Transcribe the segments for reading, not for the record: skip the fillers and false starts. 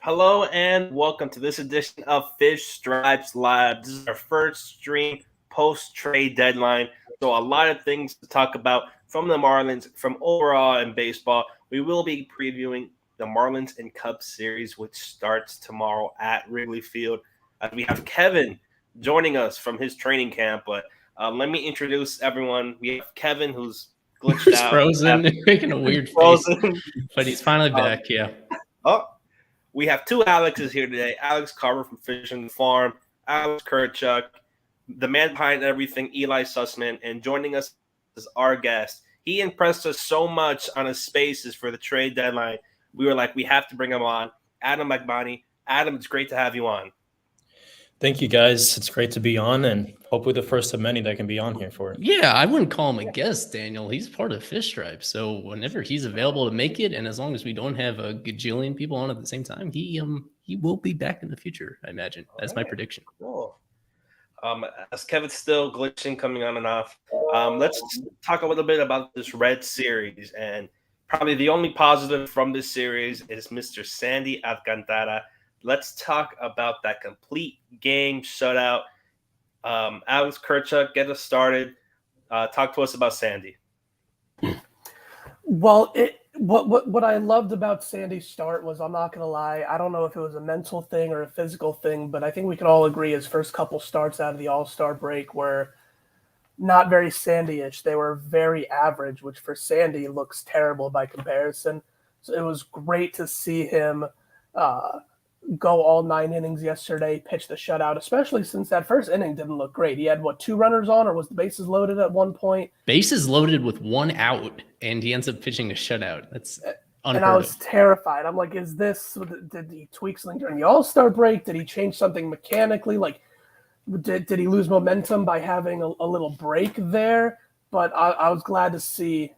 Hello and welcome to this edition of Fish Stripes Live. This is our first stream post-trade deadline. So a lot of things to talk about from the Marlins, from overall in baseball. We will be previewing the Marlins and Cubs series, which starts tomorrow at Wrigley Field. We have Kevin joining us from his training camp. But let me introduce everyone. We have Kevin, who's glitched out. Frozen, making a weird face. But he's finally back, yeah. We have two Alexes here today. Alex Carver from Fishing Farm, Alex Kurchuk, the man behind everything, Eli Sussman, and joining us is our guest. He impressed us so much on his spaces for the trade deadline. We were like, we have to bring him on. Adam McBonney. Adam, it's great to have you on. Thank you, guys. It's great to be on, and hopefully the first of many that can be on here for it. Yeah, I wouldn't call him a guest, Daniel. He's part of Fish Stripes. So whenever he's available to make it, and as long as we don't have a gajillion people on at the same time, he will be back in the future, I imagine. That's my prediction. Cool. As Kevin's still glitching, coming on and off, let's talk a little bit about this Red series. And probably the only positive from this series is Mr. Sandy Alcantara. Let's talk about that complete game shutout. Alex Kurchuk, get us started. Talk to us about Sandy. Well, what I loved about Sandy's start was, I'm not going to lie, I don't know if it was a mental thing or a physical thing, but I think we can all agree his first couple starts out of the All-Star break were not very Sandy-ish. They were very average, which for Sandy looks terrible by comparison. So it was great to see him go all 9 innings yesterday, pitch the shutout, especially since that first inning didn't look great. He had, 2 runners on, or was the bases loaded at one point? Bases loaded with 1 out, and he ends up pitching a shutout. That's unheard And I was terrified. I'm like, did he tweak something during the All-Star break? Did he change something mechanically? Like, did he lose momentum by having a little break there? But I was glad to see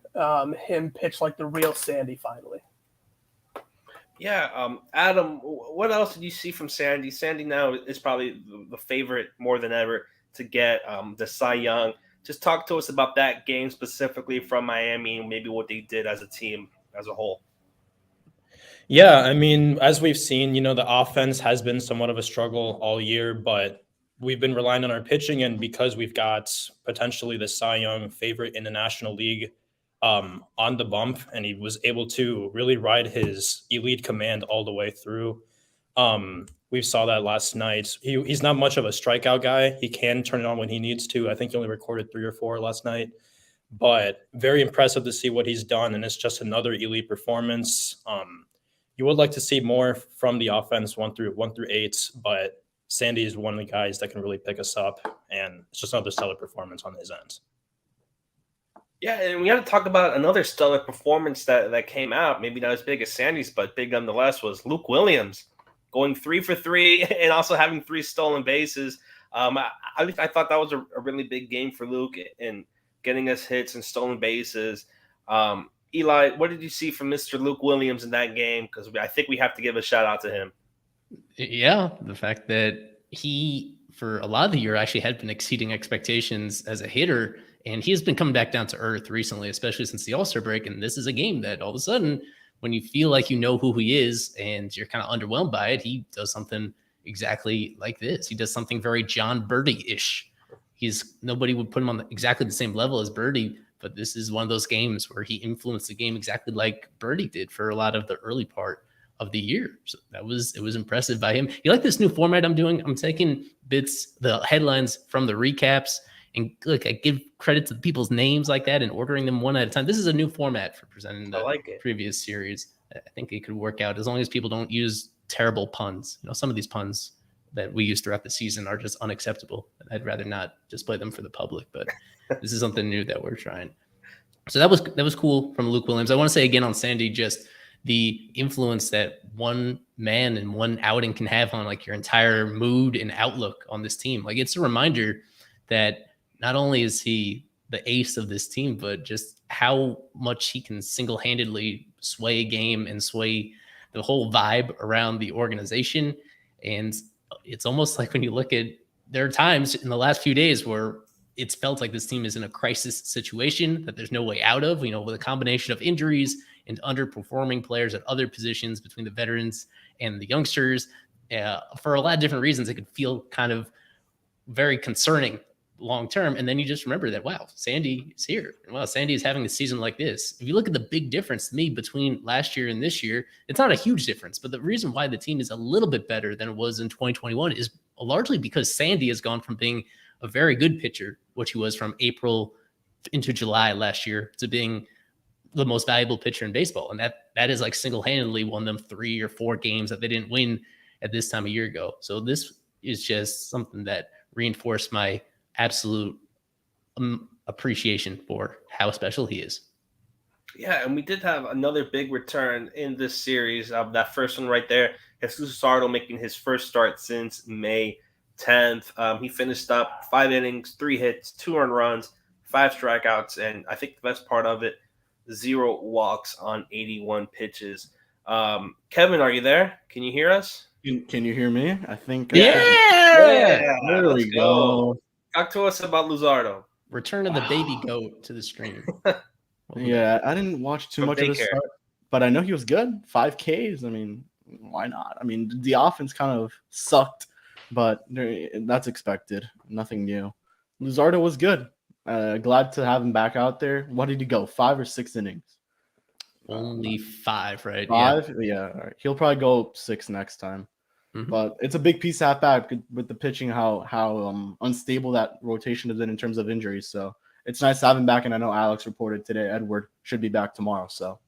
him pitch like the real Sandy finally. Yeah, Adam, what else did you see from Sandy? Sandy now is probably the favorite more than ever to get the Cy Young. Just talk to us about that game specifically from Miami and maybe what they did as a team as a whole. Yeah, I mean, as we've seen, the offense has been somewhat of a struggle all year, but we've been relying on our pitching, and because we've got potentially the Cy Young favorite in the National League on the bump, and he was able to really ride his elite command all the way through. We saw that last night. He's not much of a strikeout guy. He can turn it on when he needs to. I think he only recorded 3 or 4 last night, but very impressive to see what he's done, and it's just another elite performance. You would like to see more from the offense 1 through 8, but Sandy is one of the guys that can really pick us up, and it's just another stellar performance on his end. Yeah, and we got to talk about another stellar performance that came out, maybe not as big as Sandy's, but big nonetheless, was Luke Williams going 3 for 3 and also having 3 stolen bases. I thought that was a really big game for Luke in getting us hits and stolen bases. Eli, what did you see from Mr. Luke Williams in that game? Because I think we have to give a shout out to him. Yeah, the fact that he, for a lot of the year, actually had been exceeding expectations as a hitter. And he has been coming back down to earth recently, especially since the All-Star break. And this is a game that all of a sudden, when you feel like you know who he is and you're kind of underwhelmed by it, he does something exactly like this. He does something very John Birdie-ish. Nobody would put him on exactly the same level as Birdie, but this is one of those games where he influenced the game exactly like Birdie did for a lot of the early part of the year. So it was impressive by him. You like this new format I'm doing? I'm taking the headlines from the recaps And look, I give credit to the people's names like that and ordering them one at a time. This is a new format for presenting the previous series. I think it could work out as long as people don't use terrible puns. Some of these puns that we use throughout the season are just unacceptable. I'd rather not display them for the public, but this is something new that we're trying. So that was cool from Luke Williams. I want to say again on Sandy, just the influence that one man and one outing can have on like your entire mood and outlook on this team. Like it's a reminder that not only is he the ace of this team, but just how much he can single-handedly sway a game and sway the whole vibe around the organization. And it's almost like when you look at, there are times in the last few days where it's felt like this team is in a crisis situation that there's no way out of, with a combination of injuries and underperforming players at other positions between the veterans and the youngsters. For a lot of different reasons, it could feel kind of very concerning long term. And then you just remember that, wow, Sandy is here. And wow, Sandy is having a season like this. If you look at the big difference to me between last year and this year, it's not a huge difference. But the reason why the team is a little bit better than it was in 2021 is largely because Sandy has gone from being a very good pitcher, which he was from April into July last year, to being the most valuable pitcher in baseball. And that is like single-handedly won them 3 or 4 games that they didn't win at this time a year ago. So this is just something that reinforced my absolute appreciation for how special he is. Yeah, and we did have another big return in this series. That first one right there, Jesus Luzardo making his first start since May 10th. He finished up 5 innings, 3 hits, 2 earned runs, 5 strikeouts, and I think the best part of it, 0 walks on 81 pitches. Kevin, are you there? Can you hear us? Can you hear me? I think. Yeah. There we go. Talk to us about Luzardo. Return of the baby goat to the stream. Yeah, I didn't watch too much of this start, but I know he was good. 5 Ks. I mean, why not? I mean, the offense kind of sucked, but that's expected. Nothing new. Luzardo was good. Glad to have him back out there. What did he go? 5 or 6 innings? Only 5, right? 5? Yeah. All right. He'll probably go 6 next time. Mm-hmm. But it's a big piece to have back with the pitching, how unstable that rotation has been in terms of injuries. So it's nice to have him back. And I know Alex reported today Edward should be back tomorrow. So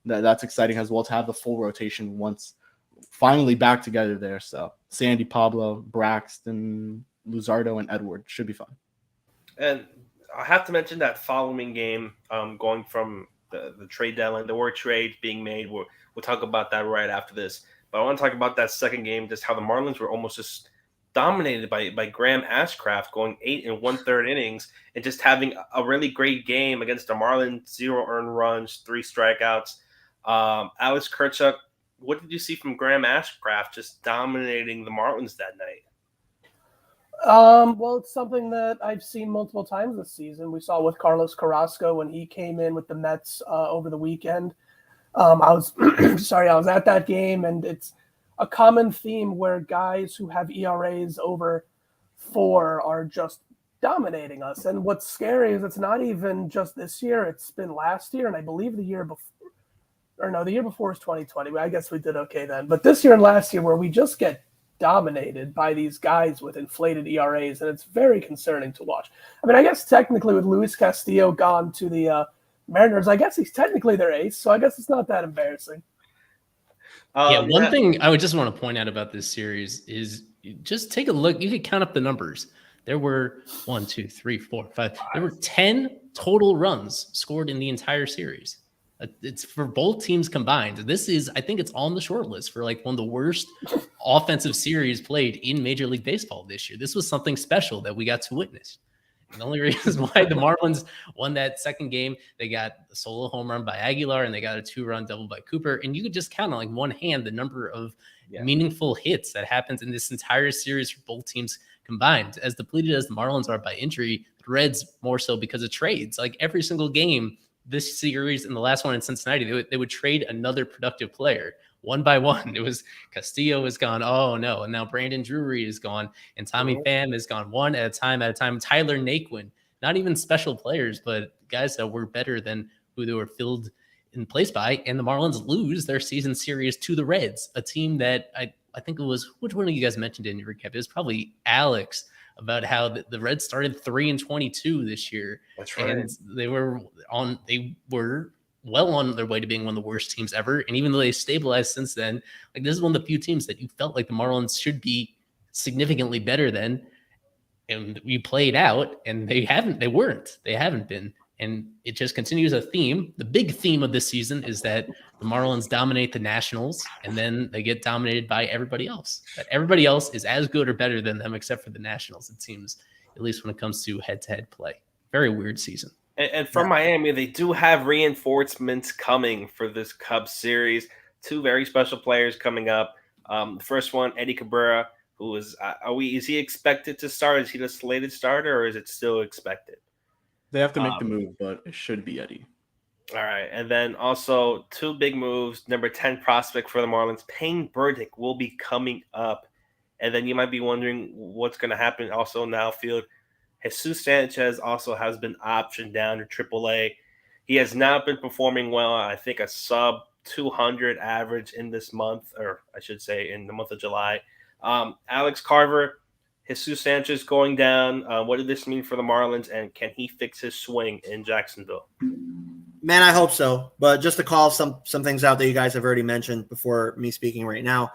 that's exciting as well to have the full rotation once finally back together there. So Sandy, Pablo, Braxton, Luzardo, and Edward should be fun. And I have to mention that following game, going from the trade deadline, there were trades being made. We'll talk about that right after this. But I want to talk about that second game, just how the Marlins were almost just dominated by Graham Ashcraft, going 8 1/3 innings and just having a really great game against the Marlins. 0 earned runs, 3 strikeouts. Alex Kerchuk, what did you see from Graham Ashcraft just dominating the Marlins that night? Well, it's something that I've seen multiple times this season. We saw with Carlos Carrasco when he came in with the Mets over the weekend. I was I was at that game, and it's a common theme where guys who have ERAs over 4 are just dominating us. And what's scary is it's not even just this year. It's been last year, and I believe the year before. Or no, the year before is 2020. I guess we did okay then. But this year and last year where we just get dominated by these guys with inflated ERAs, and it's very concerning to watch. I mean, I guess technically with Luis Castillo gone to the Mariners, I guess he's technically their ace, so I guess it's not that embarrassing. One thing I would just want to point out about this series is just take a look. You could count up the numbers. There were 1, 2, 3, 4, 5. There were 10 total runs scored in the entire series. It's for both teams combined. This is, I think it's on the short list for like one of the worst offensive series played in Major League Baseball this year. This was something special that we got to witness. And the only reason why the Marlins won that second game, they got a solo home run by Aguilar and they got a 2-run double by Cooper. And you could just count on like one hand the number of meaningful hits that happens in this entire series for both teams combined. As depleted as the Marlins are by injury, the Reds more so because of trades. Like every single game this series and the last one in Cincinnati, they would trade another productive player one by one. It was Castillo is gone. Oh no. And now Brandon Drury is gone. And Tommy Pham is gone one at a time. Tyler Naquin, not even special players, but guys that were better than who they were filled in place by. And the Marlins lose their season series to the Reds, a team that I think it was, which one of you guys mentioned in your recap? It was probably Alex about how the Reds started 3-22 this year. That's right. And they were well on their way to being one of the worst teams ever. And even though they stabilized since then, like this is one of the few teams that you felt like the Marlins should be significantly better than. And we played out, and they haven't been. And it just continues a theme. The big theme of this season is that the Marlins dominate the Nationals, and then they get dominated by everybody else. That everybody else is as good or better than them, except for the Nationals, it seems, at least when it comes to head-to-head play. Very weird season. And from Miami, they do have reinforcements coming for this Cubs series. 2 very special players coming up. The first one, Eddie Cabrera, who is is he expected to start? Is he the slated starter, or is it still expected? They have to make the move, but it should be Eddie. All right. And then also 2 big moves. Number 10 prospect for the Marlins, Payne Burdick, will be coming up. And then you might be wondering what's going to happen also in the outfield. Jesus Sanchez also has been optioned down to AAA. He has not been performing well. I think a sub 200 average in this month, or I should say in the month of July. Alex Carver, Jesus Sanchez going down. What did this mean for the Marlins, and can he fix his swing in Jacksonville? Man, I hope so. But just to call some things out that you guys have already mentioned before me speaking right now,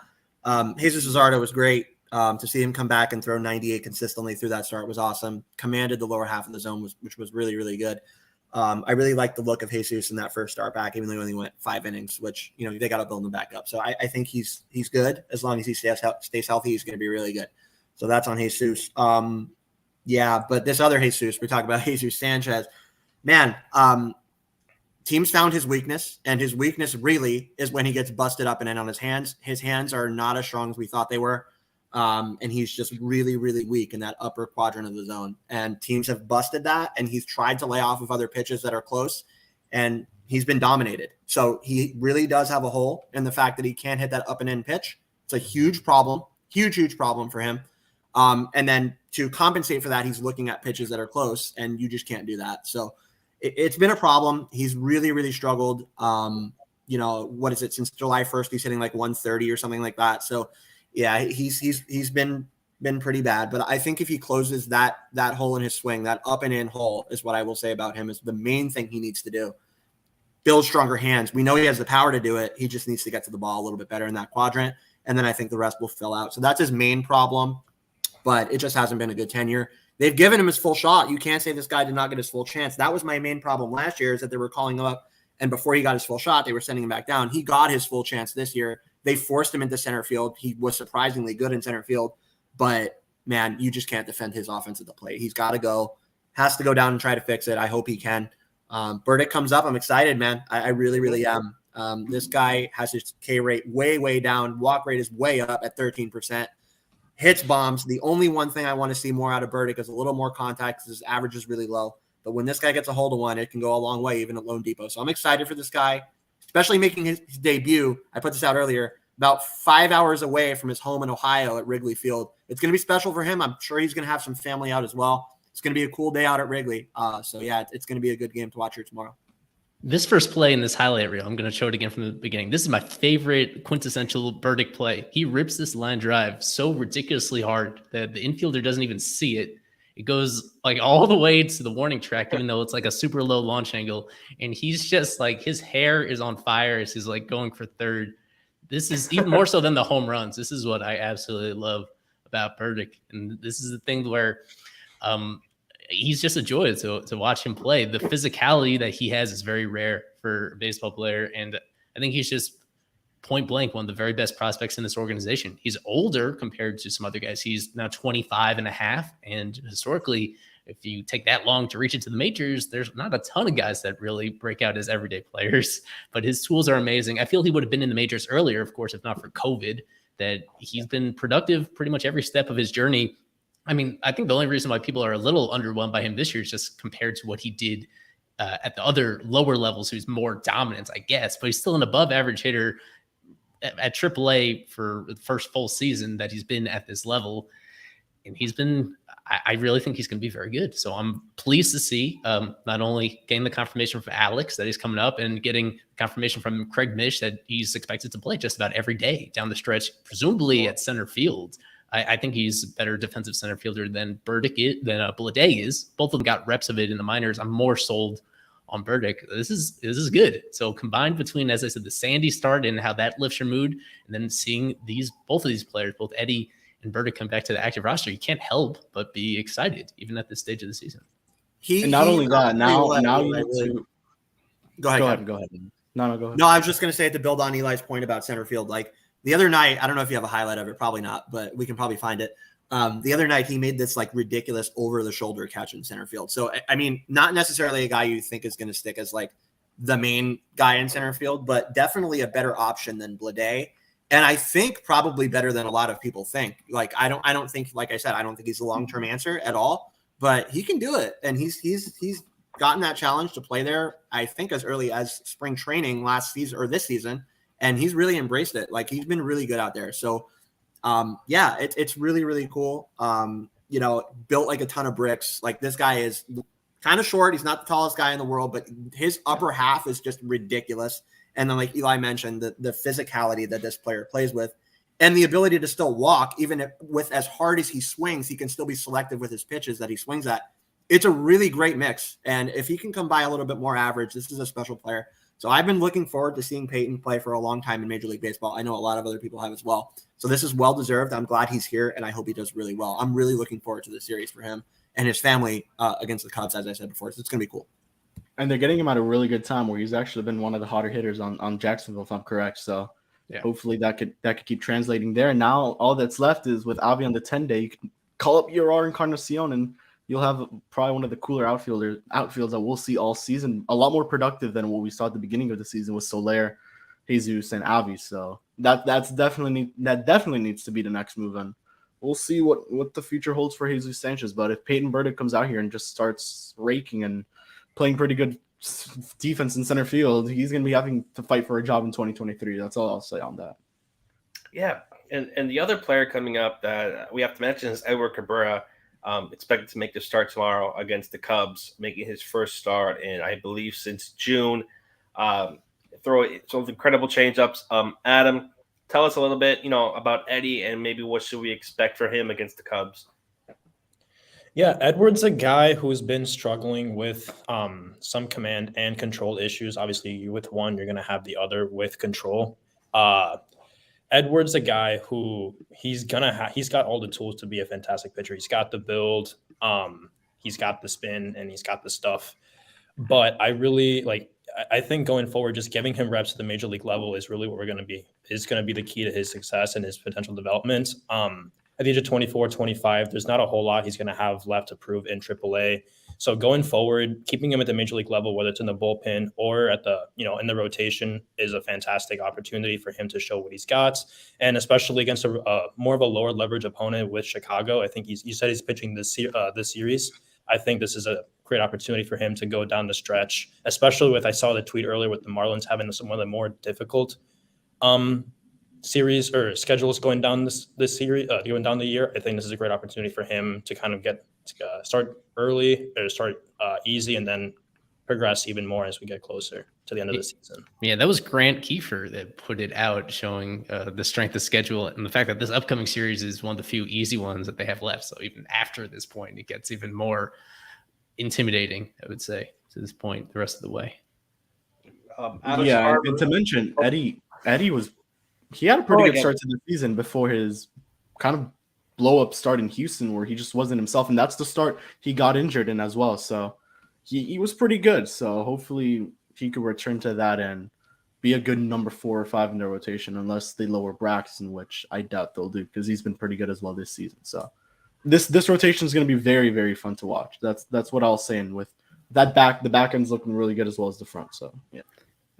Jesus Luzardo was great. To see him come back and throw 98 consistently through that start was awesome. Commanded the lower half of the zone, which was really, really good. I really liked the look of Jesus in that first start back, even though he only went 5 innings, which, they got to build him back up. So I think he's good. As long as he stays healthy, he's going to be really good. So that's on Jesus. But this other Jesus, we're talking about Jesus Sanchez. Man, teams found his weakness, and his weakness really is when he gets busted up and in on his hands. His hands are not as strong as we thought they were. And he's just really, really weak in that upper quadrant of the zone. And teams have busted that, and he's tried to lay off of other pitches that are close, and he's been dominated. So he really does have a hole in the fact that he can't hit that up and in pitch. It's a huge problem, huge problem for him. And then to compensate for that, he's looking at pitches that are close, and you just can't do that. So it's been a problem. He's really, really struggled. What is it? Since July 1st, he's hitting like 130 or something like that. So yeah, he's been pretty bad, but I think if he closes that hole in his swing, that up and in hole is what I will say about him is the main thing he needs to do. Build stronger hands. We know he has the power to do it. He just needs to get to the ball a little bit better in that quadrant, and then I think the rest will fill out. So that's his main problem, but it just hasn't been a good tenure. They've given him his full shot. You can't say this guy did not get his full chance. That was my main problem last year, is that they were calling him up, and before he got his full shot, they were sending him back down. He got his full chance this year. They forced him into center field. He was surprisingly good in center field, but man, you just can't defend his offense at the plate. He's got to go, has to go down and try to fix it. I hope he can. Burdick comes up. I'm excited, man. I really, really am. This guy has his K rate way down. Walk rate is way up at 13%. Hits bombs. The only one thing I want to see more out of Burdick is a little more contact, because his average is really low. But when this guy gets a hold of one, it can go a long way, even at Lone Depot. So I'm excited for this guy, especially making his debut. I put this out earlier, about 5 hours away from his home in Ohio at Wrigley Field. It's going to be special for him. I'm sure he's going to have some family out as well. It's going to be a cool day out at Wrigley. So yeah, it's going to be a good game to watch here tomorrow. This first play in this highlight reel, I'm going to show it again from the beginning. This is my favorite quintessential Burdick play. He rips this line drive so ridiculously hard that the infielder doesn't even see it. It goes like all the way to the warning track, even though it's like a super low launch angle. And he's just like, his hair is on fire as he's like going for third. This is even more so than the home runs. This is what I absolutely love about Burdick. And this is the thing where he's just a joy to watch him play. The physicality that he has is very rare for a baseball player. And I think he's just point blank one of the very best prospects in this organization. He's older compared to some other guys. He's now 25 and a half. And historically, if you take that long to reach into the majors, there's not a ton of guys that really break out as everyday players, but his tools are amazing. I feel he would have been in the majors earlier, of course, if not for COVID, that he's been productive pretty much every step of his journey. I mean, I think the only reason why people are a little underwhelmed by him this year is just compared to what he did at the other lower levels. He's more dominant, I guess, but he's still an above average hitter at AAA for the first full season that he's been at this level. And he's been, I really think he's going to be very good. So I'm pleased to see not only getting the confirmation from Alex that he's coming up and getting confirmation from Craig Mish that he's expected to play just about every day down the stretch, presumably at center field. I think he's a better defensive center fielder than Bleday is. Both of them got reps of it in the minors. I'm more sold on Burdick. This is good. So combined between, as I said, the Sandy start and how that lifts your mood, and then seeing both of these players, both Eddie and Burdick, come back to the active roster, you can't help but be excited, even at this stage of the season. And not only that, now you need to go ahead. Go ahead. No, go ahead. No, I was just going to say, to build on Eli's point about center field, like the other night, I don't know if you have a highlight of it, probably not, but we can probably find it. The other night, he made this like ridiculous over-the-shoulder catch in center field. So, I mean, not necessarily a guy you think is going to stick as like the main guy in center field, but definitely a better option than Bleday. And I think probably better than a lot of people think. Like, I don't think, like I said, I don't think he's a long-term answer at all, but he can do it. And he's gotten that challenge to play there, I think, as early as spring training last season or this season. And he's really embraced it. Like, he's been really good out there. So, yeah, it's really, really cool. Built like a ton of bricks. Like, this guy is kind of short. He's not the tallest guy in the world, but his upper half is just ridiculous. And then, like Eli mentioned, the physicality that this player plays with and the ability to still walk, even with as hard as he swings, he can still be selective with his pitches that he swings at. It's a really great mix. And if he can come by a little bit more average, this is a special player. So I've been looking forward to seeing Peyton play for a long time in Major League Baseball. I know a lot of other people have as well. So this is well-deserved. I'm glad he's here, and I hope he does really well. I'm really looking forward to the series for him and his family against the Cubs, as I said before. So it's going to be cool. And they're getting him at a really good time where he's actually been one of the hotter hitters on Jacksonville, if I'm correct. So hopefully that could keep translating there. And now all that's left is with Avi on the 10-day, you can call up your Encarnacion and you'll have probably one of the cooler outfields that we'll see all season. A lot more productive than what we saw at the beginning of the season with Soler, Jesus, and Avi. So that definitely needs to be the next move. And we'll see what the future holds for Jesus Sanchez. But if Peyton Burdick comes out here and just starts raking and playing pretty good defense in center field, he's going to be having to fight for a job in 2023. That's all I'll say on that. Yeah, and the other player coming up that we have to mention is Edward Cabrera. Expected to make the start tomorrow against the Cubs, making his first start in, I believe, since June. Throw some incredible changeups. Adam, tell us a little bit, about Eddie and maybe what should we expect for him against the Cubs. Yeah, Edward's a guy who's been struggling with some command and control issues. Obviously, with one, you're going to have the other with control. Edward's a guy who he's got all the tools to be a fantastic pitcher. He's got the build, he's got the spin, and he's got the stuff. But I think going forward, just giving him reps at the major league level is really what is going to be the key to his success and his potential development. At the age of 24, 25, there's not a whole lot he's going to have left to prove in AAA. So going forward, keeping him at the major league level, whether it's in the bullpen or at the, in the rotation, is a fantastic opportunity for him to show what he's got. And especially against a more of a lower leverage opponent with Chicago. I think you said he's pitching this series. I think this is a great opportunity for him to go down the stretch, especially I saw the tweet earlier with the Marlins having one of the more difficult series or schedules going down this series, going down the year. I think this is a great opportunity for him to kind of start early or start easy and then progress even more as we get closer to the end of the season. Yeah, that was Grant Kiefer that put it out, showing the strength of schedule and the fact that this upcoming series is one of the few easy ones that they have left. So even after this point, it gets even more intimidating, I would say, to this point, the rest of the way. And to mention, Eddie he had a pretty good start to the season before his kind of blow up start in Houston where he just wasn't himself. And that's the start he got injured in as well. So he was pretty good. So hopefully he could return to that and be a good number 4 or 5 in their rotation, unless they lower Braxton, which I doubt they'll do because he's been pretty good as well this season. So this rotation is going to be very, very fun to watch. That's what I was saying with that the back end's looking really good as well as the front. So yeah.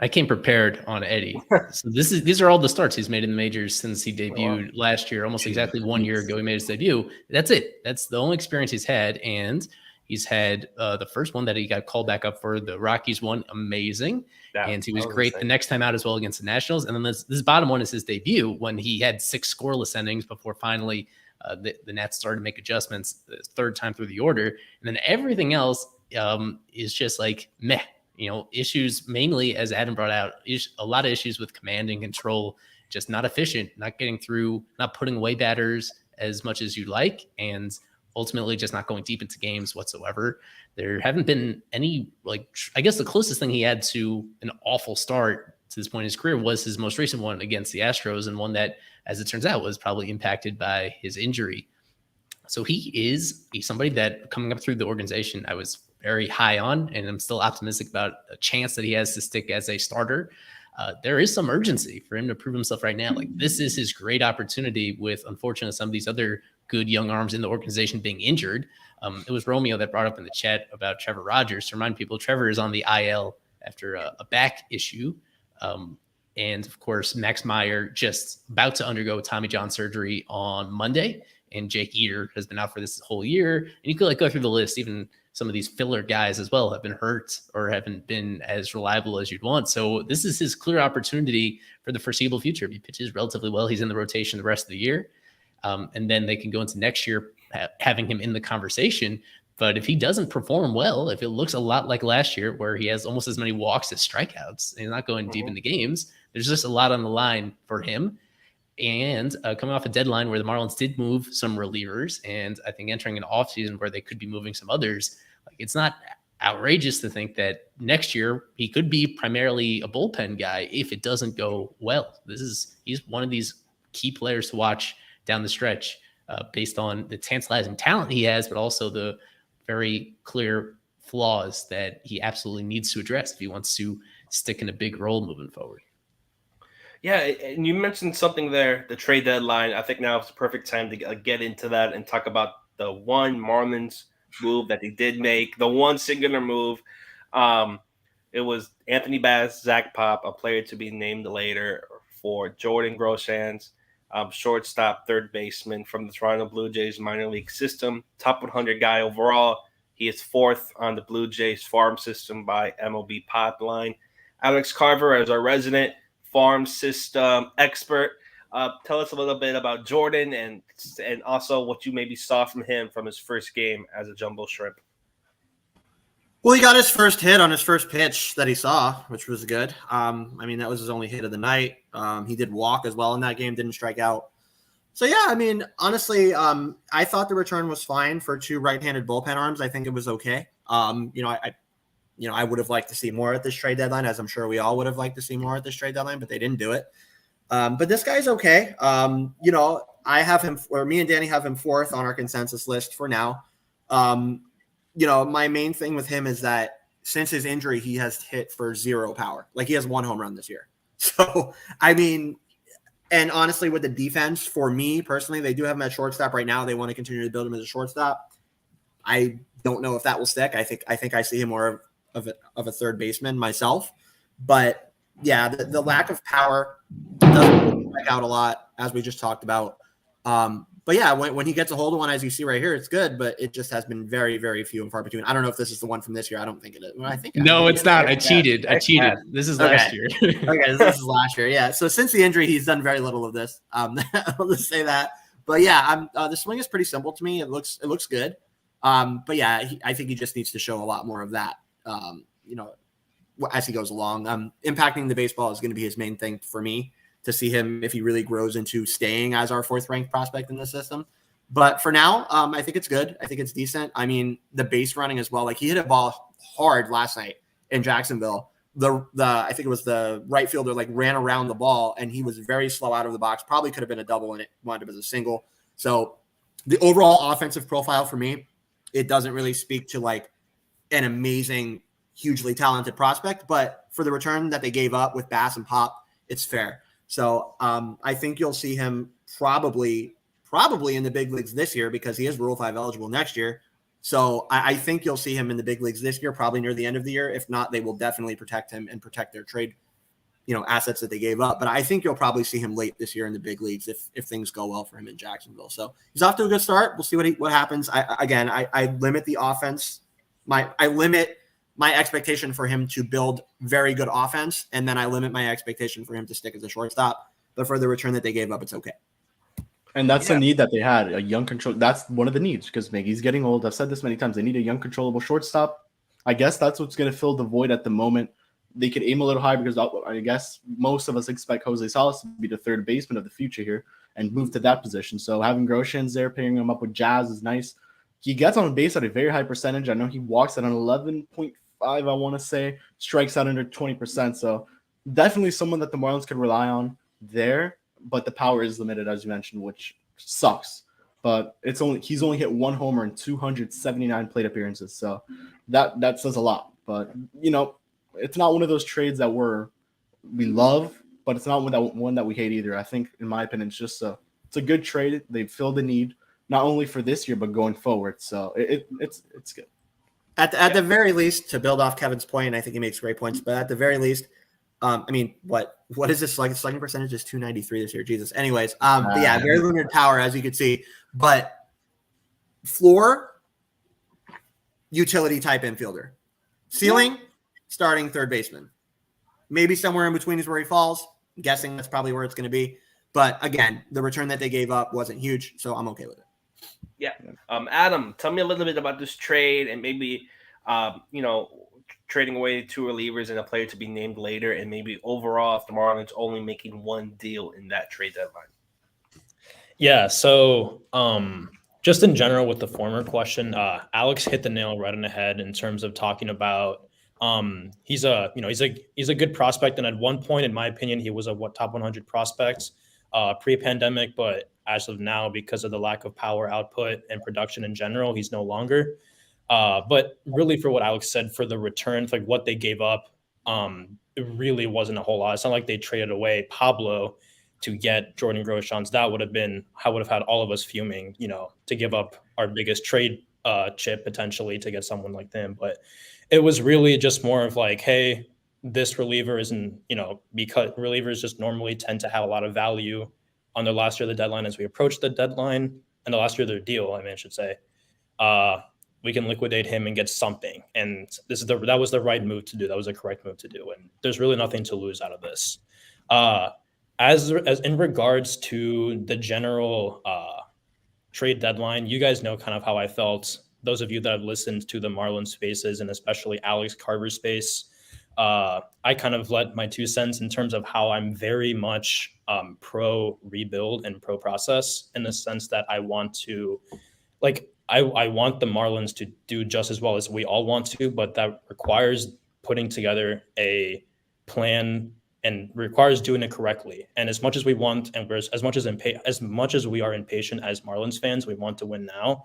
I came prepared on Eddie. So these are all the starts he's made in the majors since he debuted last year, almost exactly 1 year ago. He made his debut. That's it. That's the only experience he's had. And he's had the first one that he got called back up for, the Rockies one, amazing. Yeah, and he was great the next time out as well against the Nationals. And then this bottom one is his debut when he had 6 scoreless innings before finally the Nats started to make adjustments the third time through the order. And then everything else is just like meh. Issues mainly, as Adam brought out, a lot of issues with command and control, just not efficient, not getting through, not putting away batters as much as you'd like, and ultimately just not going deep into games whatsoever. There haven't been any, I guess the closest thing he had to an awful start to this point in his career was his most recent one against the Astros, and one that, as it turns out, was probably impacted by his injury. So he's somebody that, coming up through the organization, I was very high on, and I'm still optimistic about a chance that he has to stick as a starter. There is some urgency for him to prove himself right now. Like, this is his great opportunity with, unfortunately, some of these other good young arms in the organization being injured. It was Romeo that brought up in the chat about Trevor Rogers. To remind people, Trevor is on the IL after a back issue. And of course, Max Meyer just about to undergo Tommy John surgery on Monday. And Jake Eater has been out for this whole year. And you could go through the list. Even some of these filler guys as well have been hurt or haven't been as reliable as you'd want. So this is his clear opportunity for the foreseeable future. If he pitches relatively well, he's in the rotation the rest of the year. And then they can go into next year having him in the conversation. But if he doesn't perform well, if it looks a lot like last year where he has almost as many walks as strikeouts and he's not going deep into games, there's just a lot on the line for him. And coming off a deadline where the Marlins did move some relievers, and I think entering an offseason where they could be moving some others, it's not outrageous to think that next year he could be primarily a bullpen guy if it doesn't go well. He's one of these key players to watch down the stretch based on the tantalizing talent he has, but also the very clear flaws that he absolutely needs to address if he wants to stick in a big role moving forward. Yeah, and you mentioned something there, the trade deadline. I think now is the perfect time to get into that and talk about the one Marlins move that they did make, the one singular move. It was Anthony Bass, Zach Pop, a player to be named later, for Jordan Groshans, shortstop, third baseman from the Toronto Blue Jays minor league system, top 100 guy overall. He is fourth on the Blue Jays farm system by MLB Pipeline. Alex Carver, as our resident farm system expert, tell us a little bit about Jordan and also what you maybe saw from him from his first game as a jumbo shrimp. Well, he got his first hit on his first pitch that he saw, which was good. That was his only hit of the night. He did walk as well in that game, didn't strike out. So, yeah, honestly, I thought the return was fine for two right-handed bullpen arms. I think it was okay. I would have liked to see more at this trade deadline, as I'm sure we all would have liked to see more at this trade deadline, but they didn't do it. But this guy's okay. I have him, or me and Danny have him fourth on our consensus list for now. My main thing with him is that since his injury, he has hit for zero power. Like, he has one home run this year. So, and honestly, with the defense, for me personally, they do have him at shortstop right now. They want to continue to build him as a shortstop. I don't know if that will stick. I think I see him more of a third baseman myself. But yeah, the lack of power doesn't check out a lot, as we just talked about. But yeah, when he gets a hold of one, as you see right here, it's good, but it just has been very, very few and far between. I don't know if this is the one from this year. I don't think it is. Well, No, it's not. I cheated. This is last year. Okay, this is last year. Yeah. So since the injury, he's done very little of this. I'll just say that. But yeah, the swing is pretty simple to me. It looks good. But yeah, I think he just needs to show a lot more of that. As he goes along, impacting the baseball is going to be his main thing for me, to see him if he really grows into staying as our fourth ranked prospect in the system. But for now, I think it's good. I think it's decent. The base running as well. Like, he hit a ball hard last night in Jacksonville. I think it was the right fielder ran around the ball, and he was very slow out of the box. Probably could have been a double, and it wound up as a single. So the overall offensive profile for me, it doesn't really speak to an amazing, hugely talented prospect, but for the return that they gave up with Bass and Pop, it's fair. So I think you'll see him probably in the big leagues this year, because he is Rule 5 eligible next year. So I think you'll see him in the big leagues this year, probably near the end of the year. If not, they will definitely protect him and protect their trade, assets that they gave up. But I think you'll probably see him late this year in the big leagues if things go well for him in Jacksonville. So he's off to a good start. We'll see what happens. I limit the offense. I limit my expectation for him to build very good offense, and then I limit my expectation for him to stick as a shortstop. But for the return that they gave up, it's okay. And that's the need that they had, a young control. That's one of the needs, because Miggy's getting old. I've said this many times. They need a young, controllable shortstop. I guess that's what's going to fill the void at the moment. They could aim a little high, because I guess most of us expect Jose Salas to be the third baseman of the future here. and move to that position. So having Groshans there, pairing him up with Jazz is nice. He gets on base at a very high percentage. I know he walks at an 11.5, I want to say, strikes out under 20%. So definitely someone that the Marlins could rely on there, but the power is limited, as you mentioned, which sucks. But he's only hit 1 homer in 279 plate appearances. So that says a lot. But, it's not one of those trades that we love, but it's not one that we hate either. I think, in my opinion, it's a good trade. They've filled the need, not only for this year, but going forward. So it's good. At the very least, to build off Kevin's point, and I think he makes great points, but at the very least, what is this slugging percentage? Is 293 this year. Jesus. Anyways, but yeah, very limited power, as you can see, but floor, utility type infielder, ceiling, starting third baseman, maybe somewhere in between is where he falls. I'm guessing that's probably where it's going to be. But again, the return that they gave up wasn't huge, so I'm okay with it. Yeah. Adam, tell me a little bit about this trade and maybe, trading away 2 relievers and a player to be named later, and maybe overall if the Marlins only making 1 deal in that trade deadline. Yeah. So just in general with the former question, Alex hit the nail right on the head in terms of talking about he's a good prospect. And at one point, in my opinion, he was a top 100 prospect pre-pandemic, but as of now, because of the lack of power output and production in general, he's no longer. But really, for what Alex said, for the return, for what they gave up, it really wasn't a whole lot. It's not like they traded away Pablo to get Jordan Groshans. That would have had all of us fuming, to give up our biggest trade chip potentially to get someone like them. But it was really just more of like, hey, this reliever isn't, because relievers just normally tend to have a lot of value on their last year of the deadline as we approach the deadline and the last year of their deal, I should say. We can liquidate him and get something. And that was the right move to do. That was the correct move to do. And there's really nothing to lose out of this. As in regards to the general trade deadline, you guys know kind of how I felt. Those of you that have listened to the Marlins spaces and especially Alex Carver's space, I kind of let my 2 cents in terms of how I'm very much pro rebuild and pro process, in the sense that I want to, I want the Marlins to do just as well as we all want to, but that requires putting together a plan and requires doing it correctly. And as much as we want, and as much as we are impatient as Marlins fans, we want to win now.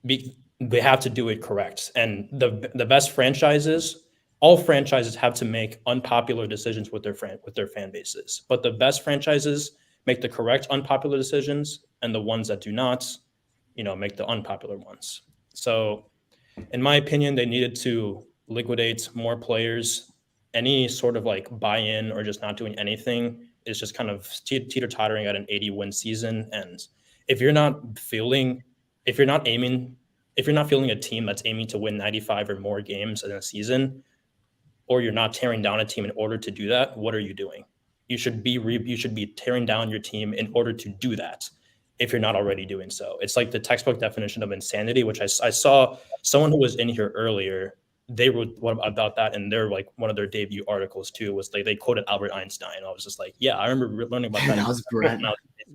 They have to do it correct. And the best franchises, all franchises have to make unpopular decisions with their fan bases. But the best franchises make the correct unpopular decisions, and the ones that do not, make the unpopular ones. So in my opinion, they needed to liquidate more players. Any sort of buy-in or just not doing anything is just kind of teeter-tottering at an 80-win season. And if you're not feeling a team that's aiming to win 95 or more games in a season, or you're not tearing down a team in order to do that, what are you doing? You should be tearing down your team in order to do that, if you're not already doing so. It's like the textbook definition of insanity, which I saw someone who was in here earlier. They wrote about that in their one of their debut articles too. Was they quoted Albert Einstein. I was just like, yeah, I remember learning about that. That was Brent.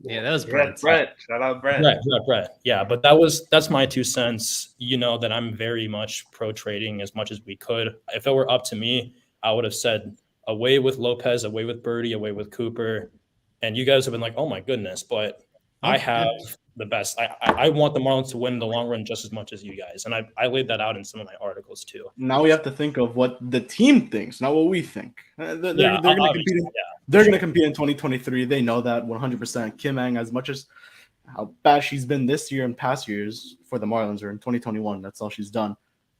Yeah, that was Brent. Shout out Brent. Brent. Yeah, but that's my 2 cents. That I'm very much pro trading as much as we could. If it were up to me, I would have said away with Lopez, away with Birdie, away with Cooper, and you guys have been like, oh my goodness, but I have the best. I want the Marlins to win in the long run just as much as you guys, and I laid that out in some of my articles too. Now we have to think of what the team thinks, not what we think. They're going to compete. They're going to compete in 2023. They know that 100%. Kim Ang, as much as how bad she's been this year and past years for the Marlins, or in 2021, that's all she's done.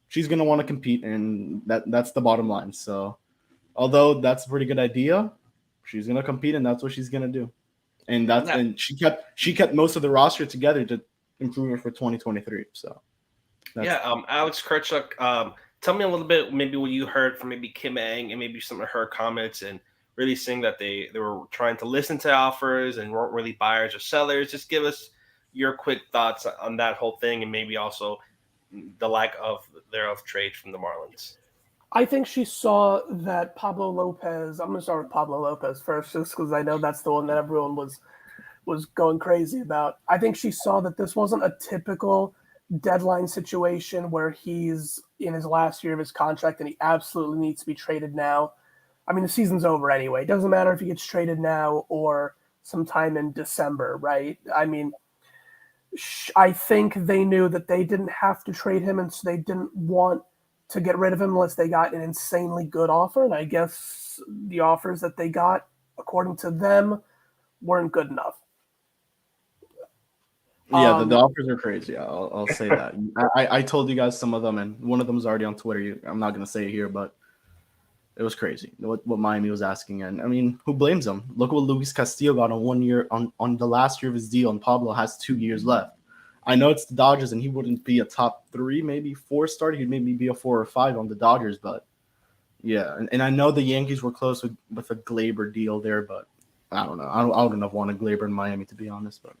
She's going to want to compete, and that's the bottom line. So, although that's a pretty good idea, she's going to compete, and that's what she's going to do. And and she kept most of the roster together to improve it for 2023. So, Alex Kirchhoff, tell me a little bit, maybe what you heard from maybe Kim Ang and maybe some of her comments, and really seeing that they were trying to listen to offers and weren't really buyers or sellers. Just give us your quick thoughts on that whole thing, and maybe also the lack of trade from the Marlins. I think she saw that Pablo Lopez. I'm going to start with Pablo Lopez first, just because I know that's the one that everyone was going crazy about. I think she saw that this wasn't a typical deadline situation where he's in his last year of his contract and he absolutely needs to be traded now. I mean, the season's over anyway. It doesn't matter if he gets traded now or sometime in December, right? I mean, I think they knew that they didn't have to trade him, and so they didn't want to get rid of him unless they got an insanely good offer. And I guess the offers that they got, according to them, weren't good enough. Yeah, the offers are crazy. I'll say that. I told you guys some of them, and one of them is already on Twitter. I'm not going to say it here, but it was crazy what Miami was asking. And I mean, who blames them? Look what Luis Castillo got on 1 year on the last year of his deal, and Pablo has 2 years left. I know it's the Dodgers, and he wouldn't be a top 3, maybe 4 starter. He'd maybe be a 4 or 5 on the Dodgers, but yeah. And I know the Yankees were close with a Glaber deal there, but I don't know. I wouldn't have wanted Glaber in Miami, to be honest, but.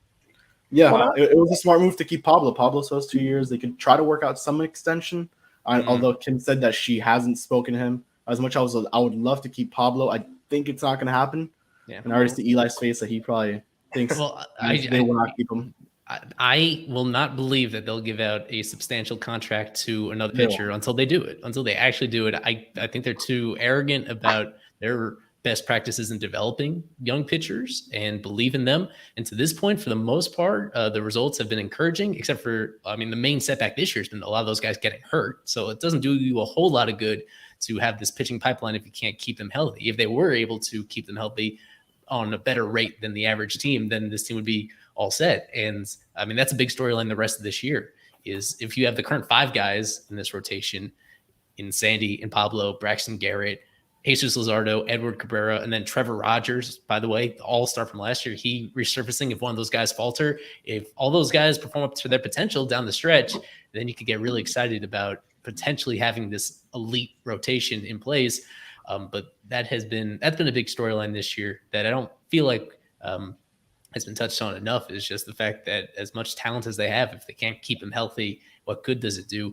Yeah, it was a smart move to keep Pablo. Pablo still has 2 years. They could try to work out some extension. Although Kim said that she hasn't spoken to him as much as I would love to keep Pablo. I think it's not going to happen. Yeah. And I already see Eli's face that he probably thinks they will not keep him. I will not believe that they'll give out a substantial contract to another pitcher until they do it, until they actually do it. I think they're too arrogant about their best practices in developing young pitchers and believe in them. And to this point, for the most part, the results have been encouraging, except for, I mean, the main setback this year has been a lot of those guys getting hurt. So it doesn't do you a whole lot of good to have this pitching pipeline if you can't keep them healthy. If they were able to keep them healthy on a better rate than the average team, then this team would be all set. And I mean, that's a big storyline the rest of this year is if you have the current 5 guys in this rotation in Sandy and Pablo, Braxton Garrett, Jesus Luzardo, Edward Cabrera, and then Trevor Rogers, by the way, the all-star from last year, he resurfacing. If one of those guys falter, if all those guys perform up to their potential down the stretch, then you could get really excited about potentially having this elite rotation in place. But that's been a big storyline this year that I don't feel like has been touched on enough, is just the fact that as much talent as they have, if they can't keep them healthy, what good does it do?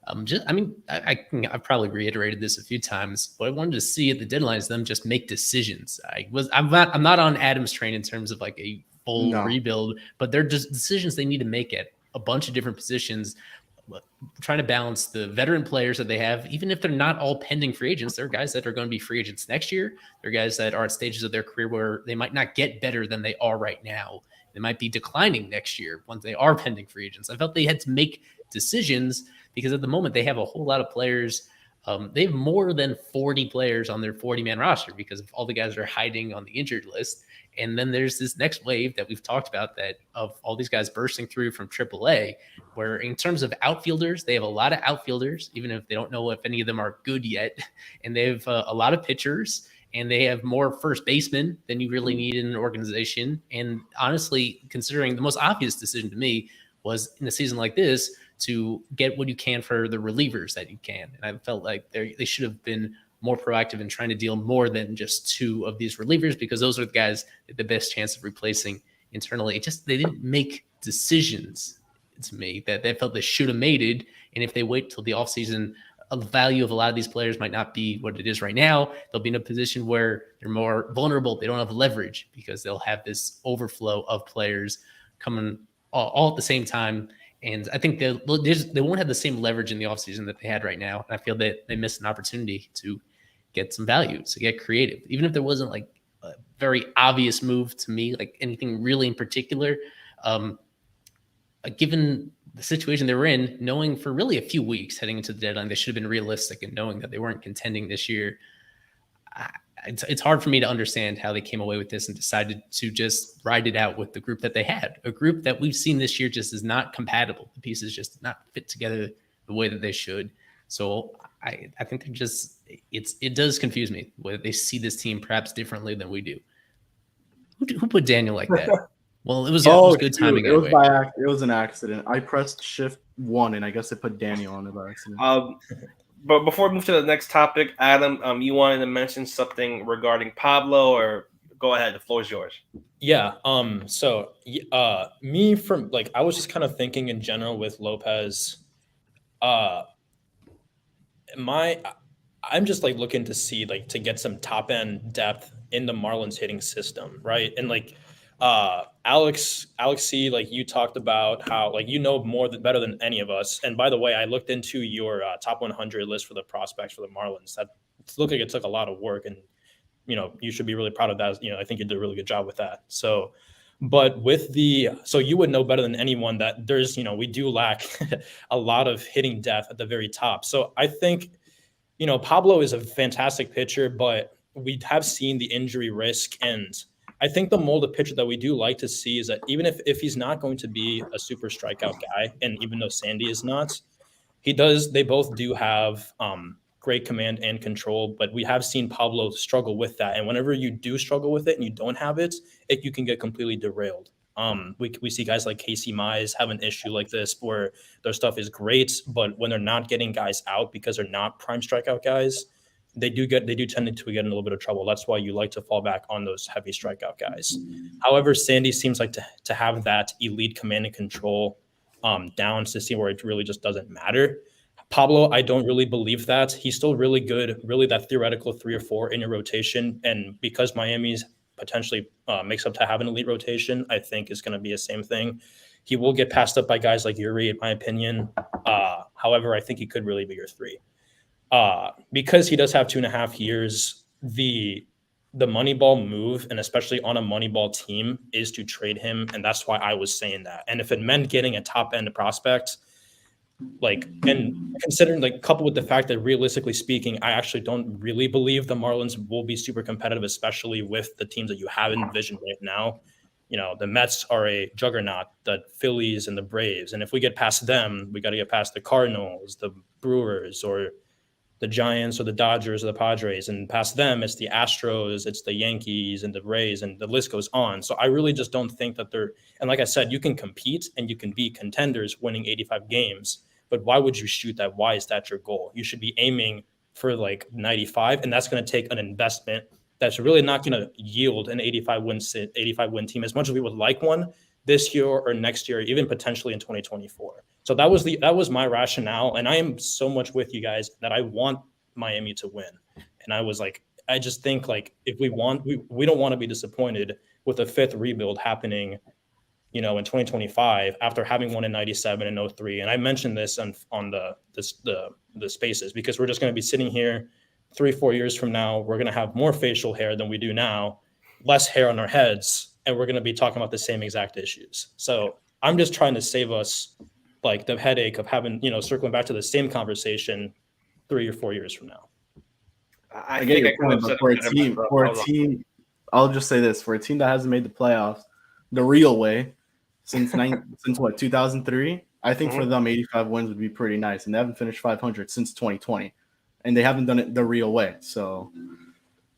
I've probably reiterated this a few times, but I wanted to see at the deadline is them just make decisions. I'm not on Adam's train in terms of like a full rebuild, but they're just decisions they need to make at a bunch of different positions, trying to balance the veteran players that they have, even if they're not all pending free agents. There are guys that are going to be free agents next year. There are guys that are at stages of their career where they might not get better than they are right now. They might be declining next year once they are pending free agents. I felt they had to make decisions because at the moment they have a whole lot of players. They have more than 40 players on their 40-man roster because all the guys are hiding on the injured list. And then there's this next wave that we've talked about that of all these guys bursting through from AAA, where in terms of outfielders, they have a lot of outfielders, even if they don't know if any of them are good yet. And they have a lot of pitchers, and they have more first basemen than you really need in an organization. And honestly, considering the most obvious decision to me was in a season like this to get what you can for the relievers that you can. And I felt like they should have been more proactive in trying to deal more than just 2 of these relievers, because those are the guys that the best chance of replacing internally. They didn't make decisions to me that they felt they should have made it. And if they wait till the offseason, the value of a lot of these players might not be what it is right now. They'll be in a position where they're more vulnerable. They don't have leverage because they'll have this overflow of players coming all at the same time. And I think they won't have the same leverage in the offseason that they had right now. And I feel that they missed an opportunity to get some value, to get creative. Even if there wasn't like a very obvious move to me, like anything really in particular, given the situation they were in, knowing for really a few weeks heading into the deadline, they should have been realistic and knowing that they weren't contending this year. It's hard for me to understand how they came away with this and decided to just ride it out with the group that they had, a group that we've seen this year just is not compatible. The pieces just did not fit together the way that they should. So I think they're just, it does confuse me whether they see this team perhaps differently than we do. Who put Daniel like that? Well, it was good timing. It was an accident. I pressed Shift 1 and I guess it put Daniel on it by accident. But before we move to the next topic, Adam, you wanted to mention something regarding Pablo, or go ahead. The floor is yours. Yeah. So, me from like, I was just kind of thinking in general with Lopez. I I'm just like looking to see like to get some top end depth in the Marlins hitting system, right? And like Alex C, like you talked about how like better than any of us. And by the way, I looked into your top 100 list for the prospects for the Marlins. That looked like it took a lot of work, and you should be really proud of that. I think you did a really good job with that. So, but so you would know better than anyone that there's we do lack a lot of hitting depth at the very top. So I think Pablo is a fantastic pitcher, but we have seen the injury risk. And I think the mold of pitcher that we do like to see is that even if he's not going to be a super strikeout guy, and even though Sandy is not, they both do have great command and control, but we have seen Pablo struggle with that. And whenever you do struggle with it and you don't have it, you can get completely derailed. We see guys like Casey Mize have an issue like this where their stuff is great, but when they're not getting guys out because they're not prime strikeout guys, they do tend to get in a little bit of trouble. That's why you like to fall back on those heavy strikeout guys. However, Sandy seems like to have that elite command and control down to see where it really just doesn't matter. Pablo, I don't really believe that. He's still really good, really that theoretical 3 or 4 in your rotation. And because Miami's potentially makes up to have an elite rotation, I think is going to be the same thing. He will get passed up by guys like Yuri, in my opinion. However, I think he could really be your 3. Because he does have 2.5 years, the Moneyball move, and especially on a Moneyball team, is to trade him. And that's why I was saying that. And if it meant getting a top end prospect, and considering coupled with the fact that realistically speaking, I actually don't really believe the Marlins will be super competitive, especially with the teams that you have envisioned right now. The Mets are a juggernaut, the Phillies and the Braves. And if we get past them, we got to get past the Cardinals, the Brewers, or the Giants, or the Dodgers, or the Padres. And past them, it's the Astros, it's the Yankees and the Rays, and the list goes on. So I really just don't think that and like I said, you can compete and you can be contenders winning 85 games. But why would you shoot that? Why is that your goal? You should be aiming for 95, and that's going to take an investment that's really not going to yield an 85 win team as much as we would like one this year or next year, even potentially in 2024. So that was my rationale, and I am so much with you guys that I want Miami to win. And I just think if we don't want to be disappointed with a 5th rebuild happening in 2025 after having won in 97 and 03. And I mentioned this on the spaces because we're just going to be sitting here 3-4 years from now. We're going to have more facial hair than we do now, less hair on our heads, and we're going to be talking about the same exact issues. So I'm just trying to save us the headache of having, circling back to the same conversation 3 or 4 years from now. I get your point, but for a team, I'll just say this, for a team that hasn't made the playoffs the real way since 2003, I think for them 85 wins would be pretty nice, and they haven't finished 500 since 2020, and they haven't done it the real way. So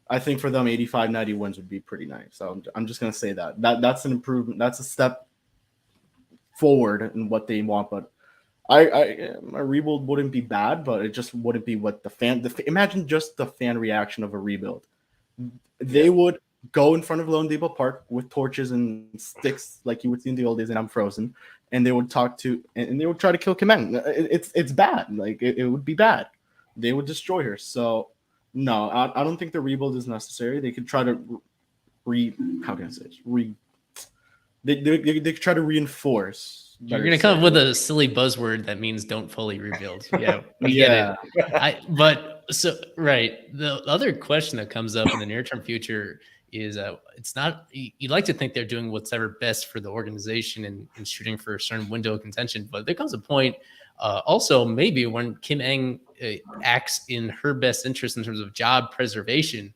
I think for them 85, 90 wins would be pretty nice. So I'm just gonna say that's an improvement. That's a step forward in what they want. But a rebuild wouldn't be bad, but it just wouldn't be what imagine just the fan reaction of a rebuild. They would go in front of Lone Depot Park with torches and sticks like you would see in the old days, and I'm frozen. And they would and they would try to kill Kim Eng. It's bad. It would be bad. They would destroy her. So no, I don't think the rebuild is necessary. They could try to they could try to reinforce. You're going to come up with a silly buzzword that means don't fully rebuild. Yeah, we get it. Right. The other question that comes up in the near-term future is it's not, you'd like to think they're doing what's ever best for the organization and shooting for a certain window of contention, but there comes a point also maybe when Kim Eng acts in her best interest in terms of job preservation.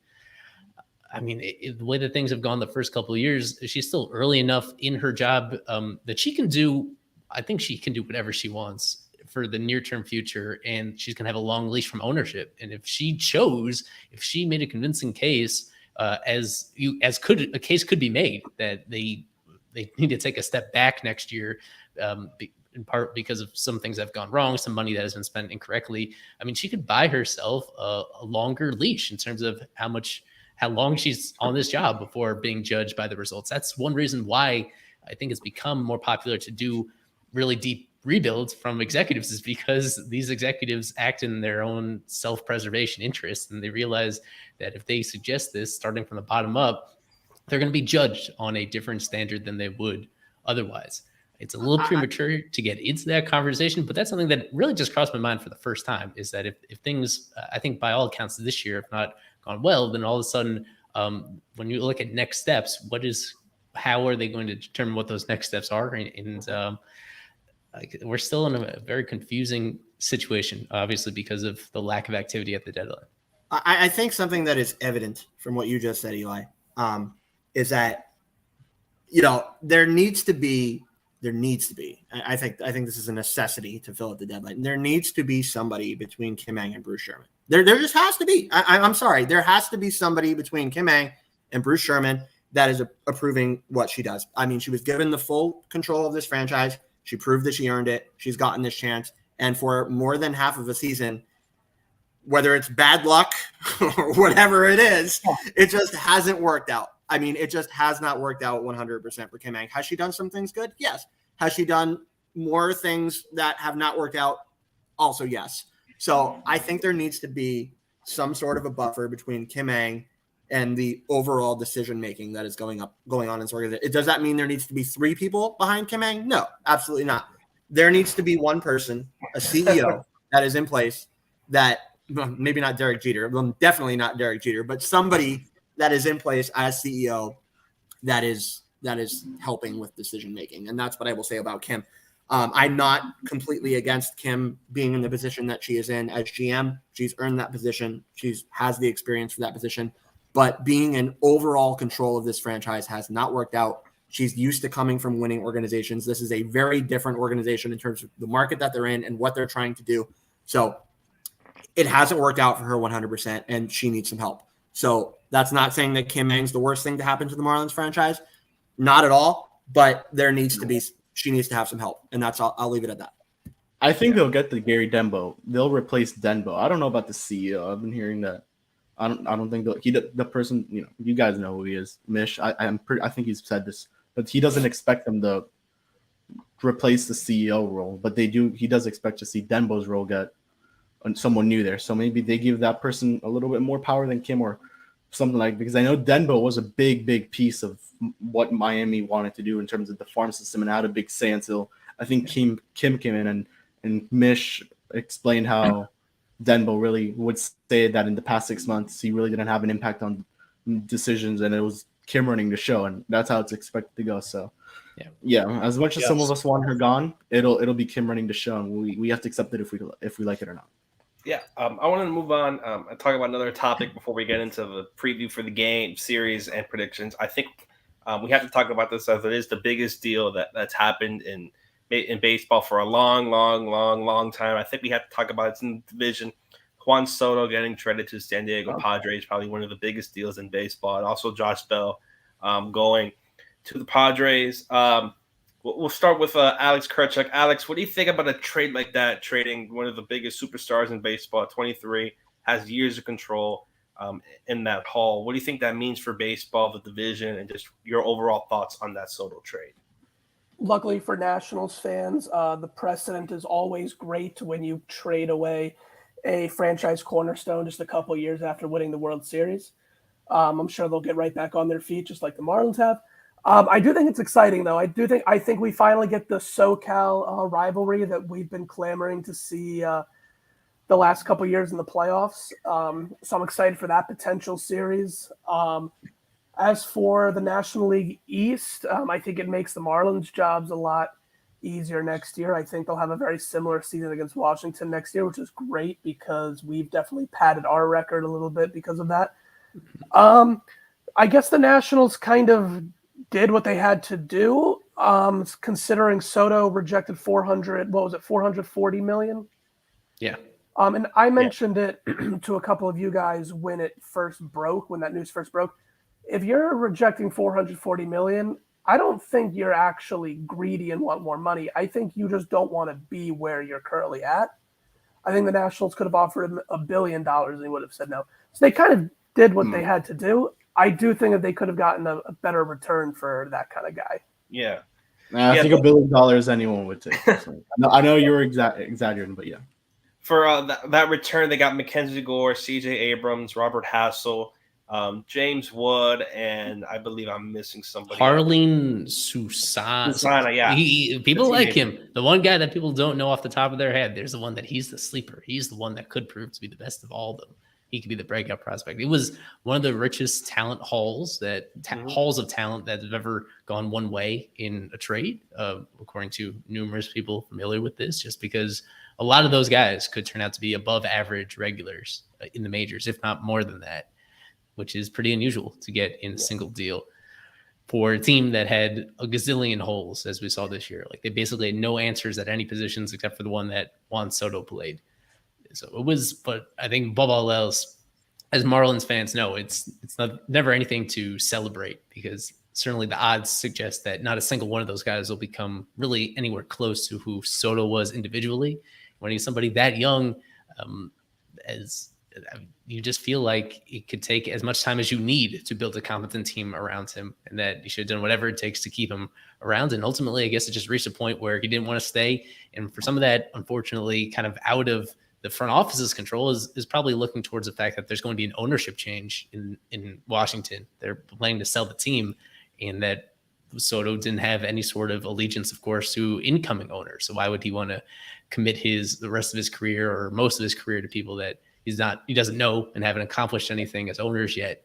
I mean, the way that things have gone the first couple of years, she's still early enough in her job that she can do, I think she can do whatever she wants for the near-term future, and she's going to have a long leash from ownership. And if she made a convincing case, a case could be made that they need to take a step back next year, in part because of some things that have gone wrong, some money that has been spent incorrectly. I mean, she could buy herself a longer leash in terms of how long she's on this job before being judged by the results. That's one reason why I think it's become more popular to do really deep rebuilds from executives is because these executives act in their own self-preservation interests, and they realize that if they suggest this starting from the bottom up, they're going to be judged on a different standard than they would otherwise. It's a little premature to get into that conversation, but that's something that really just crossed my mind for the first time, is that if things, I think by all accounts this year, if not gone well, then all of a sudden, when you look at next steps, how are they going to determine what those next steps are? And we're still in a very confusing situation, obviously, because of the lack of activity at the deadline. I think something that is evident from what you just said, Eli, is that, there needs to be. I think this is a necessity to fill out the deadline. There needs to be somebody between Kim Ng and Bruce Sherman. There just has to be. I'm sorry. There has to be somebody between Kim Ng and Bruce Sherman that is approving what she does. I mean, she was given the full control of this franchise. She proved that she earned it. She's gotten this chance. And for more than half of a season, whether it's bad luck or whatever it is, it just hasn't worked out. I mean, it just has not worked out 100% for Kim Ng. Has she done some things good? Yes. Has she done more things that have not worked out? Also, yes. So I think there needs to be some sort of a buffer between Kim Ng and the overall decision-making that is going on in this organization. Does that mean there needs to be 3 people behind Kim Ng? No, absolutely not. There needs to be one person, a CEO that is in place that, maybe not Derek Jeter, well, definitely not Derek Jeter, but somebody that is in place as CEO that is helping with decision-making. And that's what I will say about Kim. I'm not completely against Kim being in the position that she is in as GM. She's earned that position. She has the experience for that position. But being in overall control of this franchise has not worked out. She's used to coming from winning organizations. This is a very different organization in terms of the market that they're in and what they're trying to do. So it hasn't worked out for her 100%, and she needs some help. So that's not saying that Kim Ng's the worst thing to happen to the Marlins franchise. Not at all. But she needs to have some help. And that's all. I'll leave it at that. I think they'll get the Gary Denbo. They'll replace Denbo. I don't know about the CEO. I've been hearing that. I don't think the person, you guys know who he is, Mish. I think he's said this, but he doesn't expect them to replace the CEO role, but they do. He does expect to see Denbo's role get someone new there. So maybe they give that person a little bit more power than Kim or something like, because I know Denbo was a big piece of what Miami wanted to do in terms of the farm system and had a big say until I think Kim came in and Mish explained how Denbo really would say that in the past 6 months, he really didn't have an impact on decisions, and it was Kim running the show, and that's how it's expected to go. So, yeah. As much as some of us want her gone, it'll be Kim running the show, and we have to accept it if we like it or not. Yeah, I want to move on and talk about another topic before we get into the preview for the game, series, and predictions. I think we have to talk about this as it is the biggest deal that's happened in baseball for a long time. I think we have to talk about it in the division. Juan Soto getting traded to San Diego Padres, probably one of the biggest deals in baseball. And also Josh Bell going to the Padres. We'll start with Alex Kerchuk. Alex, what do you think about a trade like that, trading one of the biggest superstars in baseball at 23, has years of control in that haul? What do you think that means for baseball, the division, and just your overall thoughts on that Soto trade? Luckily for Nationals fans, the precedent is always great when you trade away a franchise cornerstone just a couple years after winning the World Series. I'm sure they'll get right back on their feet just like the Marlins have. I do think it's exciting, though. I think we finally get the SoCal rivalry that we've been clamoring to see the last couple years in the playoffs. So I'm excited for that potential series. As for the National League East, I think it makes the Marlins' jobs a lot easier next year. I think they'll have a very similar season against Washington next year, which is great because we've definitely padded our record a little bit because of that. I guess the Nationals kind of did what they had to do, considering Soto rejected $440 million? Yeah. And I mentioned it to a couple of you guys when that news first broke. If you're rejecting $440 million, I don't think you're actually greedy and want more money. I think you just don't want to be where you're currently at. I think the Nationals could have offered him $1 billion and he would have said no. So they kind of did what they had to do. I do think that they could have gotten a better return for that kind of guy. Yeah. I think $1 billion anyone would take. So, I know you were exaggerating, but yeah. For that return, they got Mackenzie Gore, C.J. Abrams, Robert Hassel, James Wood, and I believe I'm missing somebody. Harleen Susana, yeah. People like him. The one guy that people don't know off the top of their head, there's the one that he's the sleeper. He's the one that could prove to be the best of all of them. He could be the breakout prospect. It was one of the richest talent hauls halls of talent that have ever gone one way in a trade, according to numerous people familiar with this, just because a lot of those guys could turn out to be above average regulars in the majors, if not more than that, which is pretty unusual to get in a single deal for a team that had a gazillion holes, as we saw this year. Like, they basically had no answers at any positions except for the one that Juan Soto played. So it was, but I think above all else, as Marlins fans know, it's never anything to celebrate, because certainly the odds suggest that not a single one of those guys will become really anywhere close to who Soto was individually. When he's somebody that young, as you just feel like it could take as much time as you need to build a competent team around him, and that you should have done whatever it takes to keep him around. And ultimately, I guess it just reached a point where he didn't want to stay. And for some of that, unfortunately, kind of out of the front office's control is probably looking towards the fact that there's going to be an ownership change in Washington. They're planning to sell the team, and that Soto didn't have any sort of allegiance, of course, to incoming owners. So why would he want to commit the rest of his career or most of his career to people that he doesn't know and haven't accomplished anything as owners yet?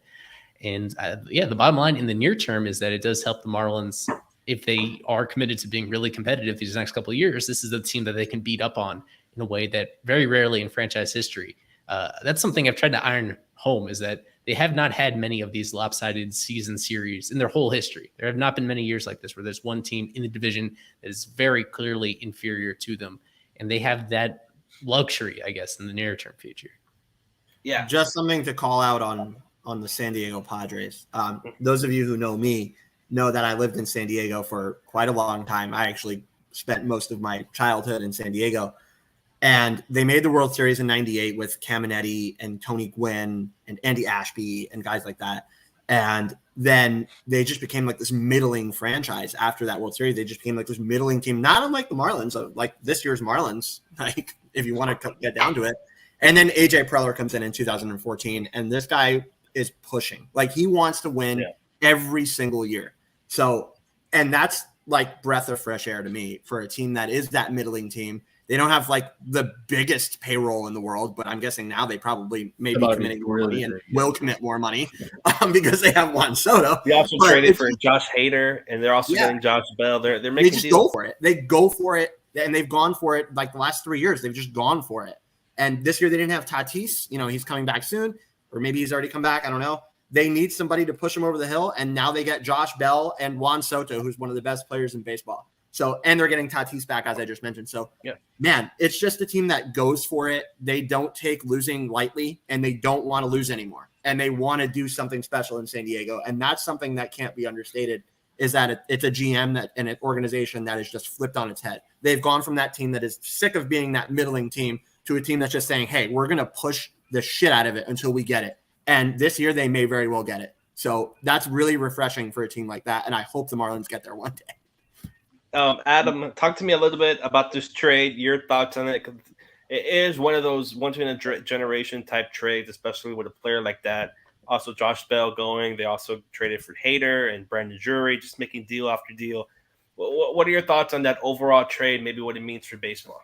And the bottom line in the near term is that it does help the Marlins if they are committed to being really competitive these next couple of years. This is the team that they can beat up on in a way that very rarely in franchise history. That's something I've tried to iron home, is that they have not had many of these lopsided season series in their whole history. There have not been many years like this where there's one team in the division that is very clearly inferior to them. And they have that luxury, I guess, in the near term future. Yeah. Just something to call out on the San Diego Padres. Those of you who know me know that I lived in San Diego for quite a long time. I actually spent most of my childhood in San Diego. And they made the World Series in '98 with Caminetti and Tony Gwynn and Andy Ashby and guys like that. And then they just became like this middling franchise after that World Series. They just became like this middling team, not unlike the Marlins, like this year's Marlins, like if you want to get down to it. And then AJ Preller comes in 2014, and this guy is pushing. Like, he wants to win every single year. So, and that's like breath of fresh air to me for a team that is that middling team. They don't have like the biggest payroll in the world, but I'm guessing now they probably may be committing more money and will commit more money because they have Juan Soto. They also traded for Josh Hader, and they're also getting Josh Bell. They're making they just go for it. They go for it, and they've gone for it like the last 3 years. They've just gone for it. And this year they didn't have Tatis. You know, he's coming back soon, or maybe he's already come back. I don't know. They need somebody to push him over the hill, and now they get Josh Bell and Juan Soto, who's one of the best players in baseball. So, and they're getting Tatis back, as I just mentioned. So, man, it's just a team that goes for it. They don't take losing lightly, and they don't want to lose anymore. And they want to do something special in San Diego. And that's something that can't be understated, is that it's a GM and an organization that is just flipped on its head. They've gone from that team that is sick of being that middling team to a team that's just saying, hey, we're going to push the shit out of it until we get it. And this year they may very well get it. So that's really refreshing for a team like that. And I hope the Marlins get there one day. Adam, talk to me a little bit about this trade, your thoughts on it. It is one of those once-in-a-generation type trades, especially with a player like that. Also, Josh Bell going. They also traded for Hader and Brandon Drury, just making deal after deal. What are your thoughts on that overall trade, maybe what it means for baseball?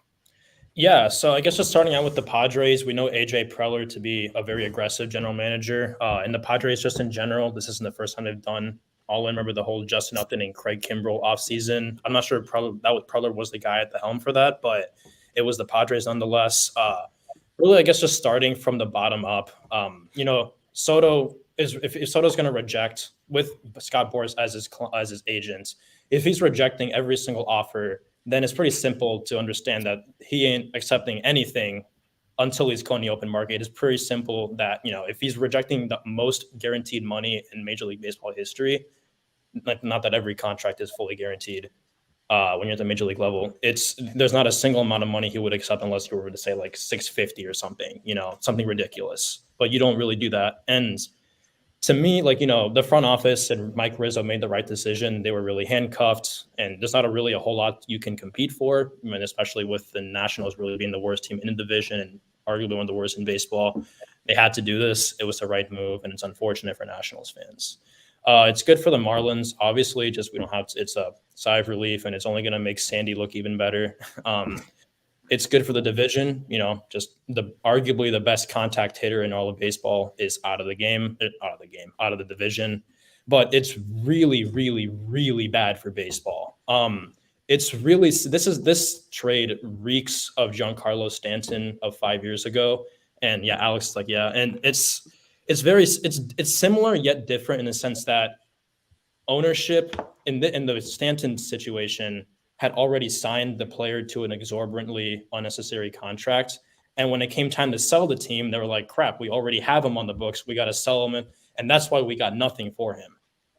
Yeah, so I guess just starting out with the Padres, we know AJ Preller to be a very aggressive general manager. And the Padres just in general, this isn't the first time they've done all in. Remember the whole Justin Upton and Craig Kimbrell offseason. I'm not sure if Preller was the guy at the helm for that, but it was the Padres nonetheless. Really, I guess just starting from the bottom up, Soto is if Soto's going to reject with Scott Boras as his agent, if he's rejecting every single offer, then it's pretty simple to understand that he ain't accepting anything until he's going the open market. It's pretty simple that, if he's rejecting the most guaranteed money in Major League Baseball history, like, not that every contract is fully guaranteed when you're at the Major League level, there's not a single amount of money he would accept unless you were to say like $650 or something, something ridiculous. But you don't really do that. And to me, like, the front office and Mike Rizzo made the right decision. They were really handcuffed, and there's not really a whole lot you can compete for. I mean, especially with the Nationals really being the worst team in the division and arguably one of the worst in baseball. They had to do this. It was the right move, and it's unfortunate for Nationals fans. It's good for the Marlins. Obviously, just we don't have to, it's a sigh of relief, and it's only going to make Sandy look even better. It's good for the division. Just arguably the best contact hitter in all of baseball is out of the division. But it's really, really, really bad for baseball. This trade reeks of Giancarlo Stanton of 5 years ago. And yeah, Alex is like, yeah. And it's similar yet different in the sense that ownership in the Stanton situation had already signed the player to an exorbitantly unnecessary contract. And when it came time to sell the team, they were like, crap, we already have him on the books. We got to sell him. And that's why we got nothing for him.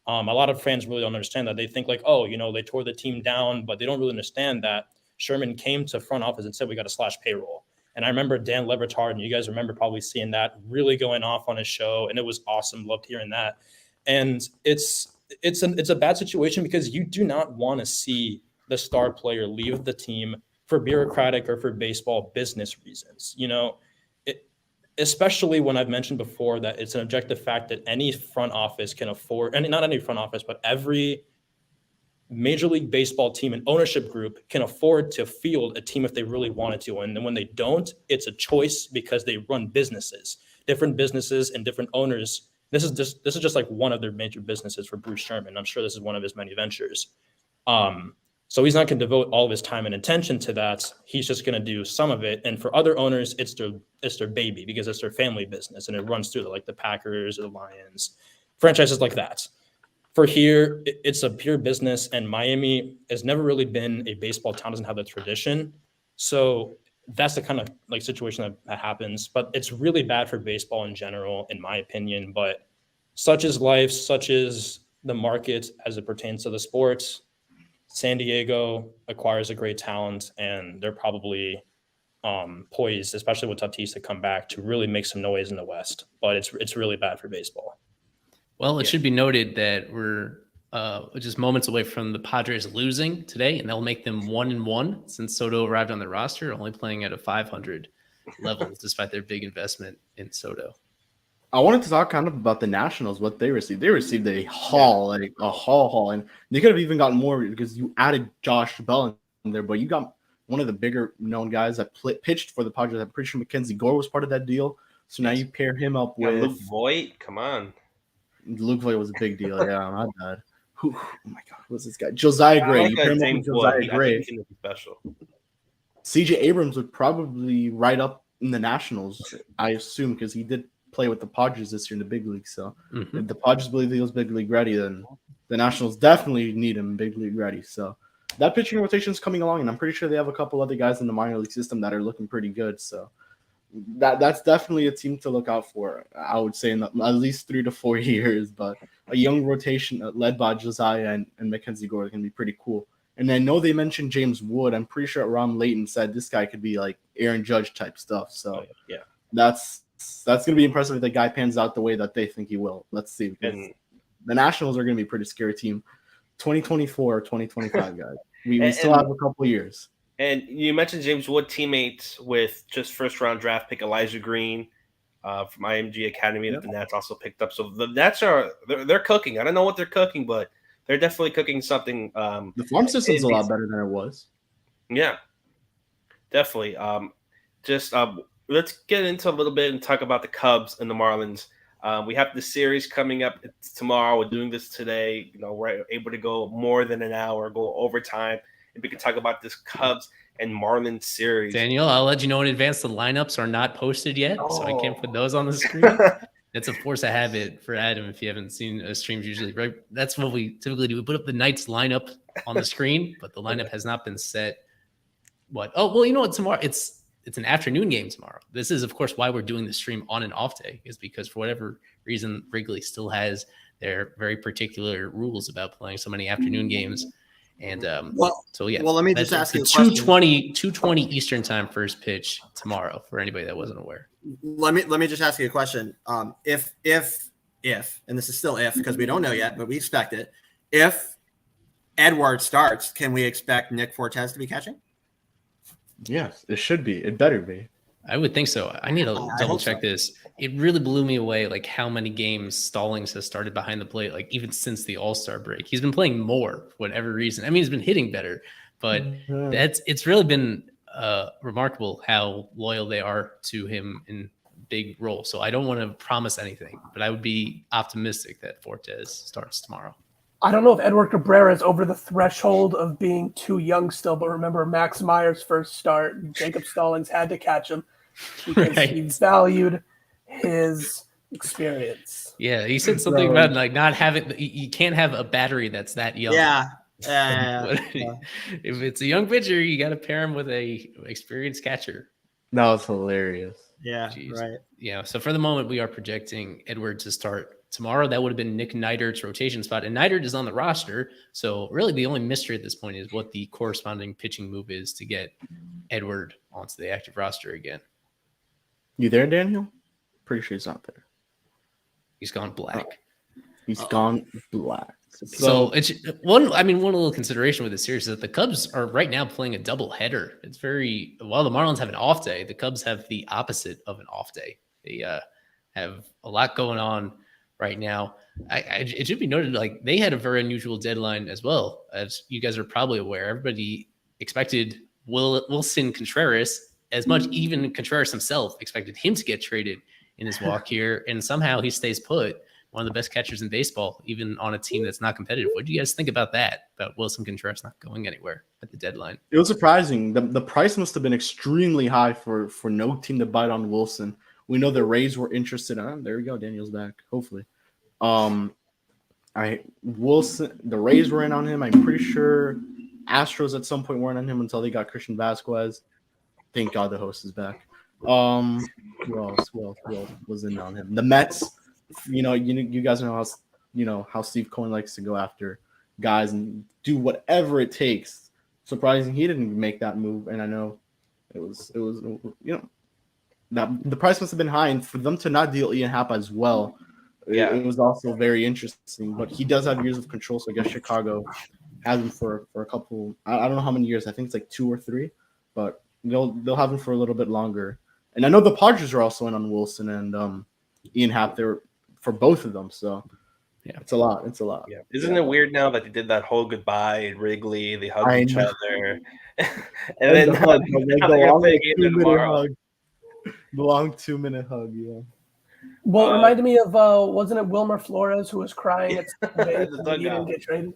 A lot of fans really don't understand that. They think like, they tore the team down, but they don't really understand that Sherman came to front office and said, we got to slash payroll. And I remember Dan Le Batard, and you guys remember probably seeing that really going off on his show. And it was awesome. Loved hearing that. And it's a bad situation because you do not want to see the star player leave the team for bureaucratic or for baseball business reasons. Especially when I've mentioned before that it's an objective fact that any front office can afford, and not any front office, but every Major League Baseball team and ownership group can afford to field a team if they really wanted to. And then when they don't, it's a choice because they run businesses, different businesses and different owners. This is just like one of their major businesses for Bruce Sherman. I'm sure this is one of his many ventures. So he's not going to devote all of his time and attention to that. He's just going to do some of it. And for other owners, it's their baby because it's their family business and it runs through like the Packers or the Lions, franchises like that. For here, it's a pure business, and Miami has never really been a baseball town, doesn't have the tradition. So that's the kind of like situation that happens. But it's really bad for baseball in general, in my opinion. But such is life, such is the market as it pertains to the sports. San Diego acquires a great talent, and they're probably poised, especially with Tatis, to come back to really make some noise in the West. But it's really bad for baseball. Well, it should be noted that we're just moments away from the Padres losing today, and that'll make them 1-1 since Soto arrived on the roster, only playing at a 500 level despite their big investment in Soto. I wanted to talk kind of about the Nationals, what they received. They received a haul, like a haul, and they could have even gotten more because you added Josh Bell in there, but you got one of the bigger known guys that pitched for the Padres. I'm pretty sure Mackenzie Gore was part of that deal. So now you pair him up with Luke Voit. Come on. Luke Voit was a big deal. Yeah, my bad. Oh my God, what's this guy? Josiah Gray. Like you pair him up with Josiah Gray. Special. CJ Abrams would probably right up in the Nationals, I assume, because he did play with the Padres this year in the big league. So if the Padres believe he was big league ready, then the Nationals definitely need him big league ready. So that pitching rotation is coming along, and I'm pretty sure they have a couple other guys in the minor league system that are looking pretty good. So that's definitely a team to look out for, I would say, in at least 3 to 4 years. But a young rotation led by Josiah and Mackenzie Gore is going to be pretty cool. And I know they mentioned James Wood. I'm pretty sure Ron Layton said this guy could be like Aaron Judge type stuff. So yeah, that's going to be impressive if the guy pans out the way that they think he will. Let's see. The Nationals are going to be a pretty scary team. 2024 or 2025, guys. We still have a couple of years. And you mentioned James Wood, teammates with just first-round draft pick Elijah Green from IMG Academy that the Nats also picked up. So the Nats they're cooking. I don't know what they're cooking, but they're definitely cooking something. The farm system's a lot better than it was. Yeah, definitely. Let's get into a little bit and talk about the Cubs and the Marlins. We have the series coming up tomorrow. We're doing this today. We're able to go more than an hour, go overtime. And we can talk about this Cubs and Marlins series. Daniel, I'll let you know in advance the lineups are not posted yet, so I can't put those on the screen. It's a force of habit for Adam if you haven't seen streams usually, right? That's what we typically do. We put up the night's lineup on the screen, but the lineup has not been set. What? Oh, well, you know what? Tomorrow it's an afternoon game tomorrow. This is, of course, why we're doing the stream on an off day, is because for whatever reason, Wrigley still has their very particular rules about playing so many afternoon games. And Well, let me just ask you a question. 2:20 Eastern time first pitch tomorrow for anybody that wasn't aware. Let me just ask you a question. If and this is still if because we don't know yet, but we expect it. If Edward starts, can we expect Nick Fortes to be catching? Yes, it should be. It better be. I would think so. I need to double check this. It really blew me away, like how many games Stallings has started behind the plate, like even since the All-Star break. He's been playing more for whatever reason. I mean, he's been hitting better, but it's really been remarkable how loyal they are to him in big roles. So I don't want to promise anything, but I would be optimistic that Fortes starts tomorrow. I don't know if Edward Cabrera is over the threshold of being too young still, but remember Max Meyer's first start, Jacob Stallings had to catch him because he valued his experience. Yeah, he said something about like not having, you can't have a battery that's that young. Yeah. If it's a young pitcher, you got to pair him with a experienced catcher. That was hilarious. Yeah, Jeez. right. Yeah, so for the moment, we are projecting Edward to start tomorrow. That would have been Nick Neidert's rotation spot, and Neidert is on the roster. So really the only mystery at this point is what the corresponding pitching move is to get Edward onto the active roster again. You there, Daniel? Pretty sure he's not there. He's gone black. He's gone black. So it's one little consideration with this series is that the Cubs are right now playing a double header. It's while the Marlins have an off day, the Cubs have the opposite of an off day. They have a lot going on right now. It should be noted, like they had a very unusual deadline as well, as you guys are probably aware. Everybody expected Wilson Contreras as much. Even Contreras himself expected him to get traded in his walk here, and somehow he stays put. One of the best catchers in baseball, even on a team that's not competitive. What do you guys think about that? About Wilson Contreras not going anywhere at the deadline? It was surprising. The price must have been extremely high for no team to bite on Wilson. We know the Rays were interested in. There we go. Daniel's back. Hopefully. The Rays were in on him. I'm pretty sure Astros at some point weren't on him until they got Christian Vasquez. Thank God the host is back. Who else was in on him? The Mets. You guys know how Steve Cohen likes to go after guys and do whatever it takes. Surprising he didn't make that move, and I know it was that the price must have been high, and for them to not deal Ian Happ as well, it was also very interesting. But he does have years of control, so I guess Chicago has him for a couple. I don't know how many years. I think it's like 2 or 3, but they'll have him for a little bit longer. And I know the Padres are also in on Wilson and Ian Happ. They're for both of them, so yeah, it's a lot. Yeah, isn't it weird now that they did that whole goodbye at Wrigley? They hugged each other, and then the long 2-minute hug. Yeah. Well, it reminded me of wasn't it Wilmer Flores who was crying at he didn't get traded?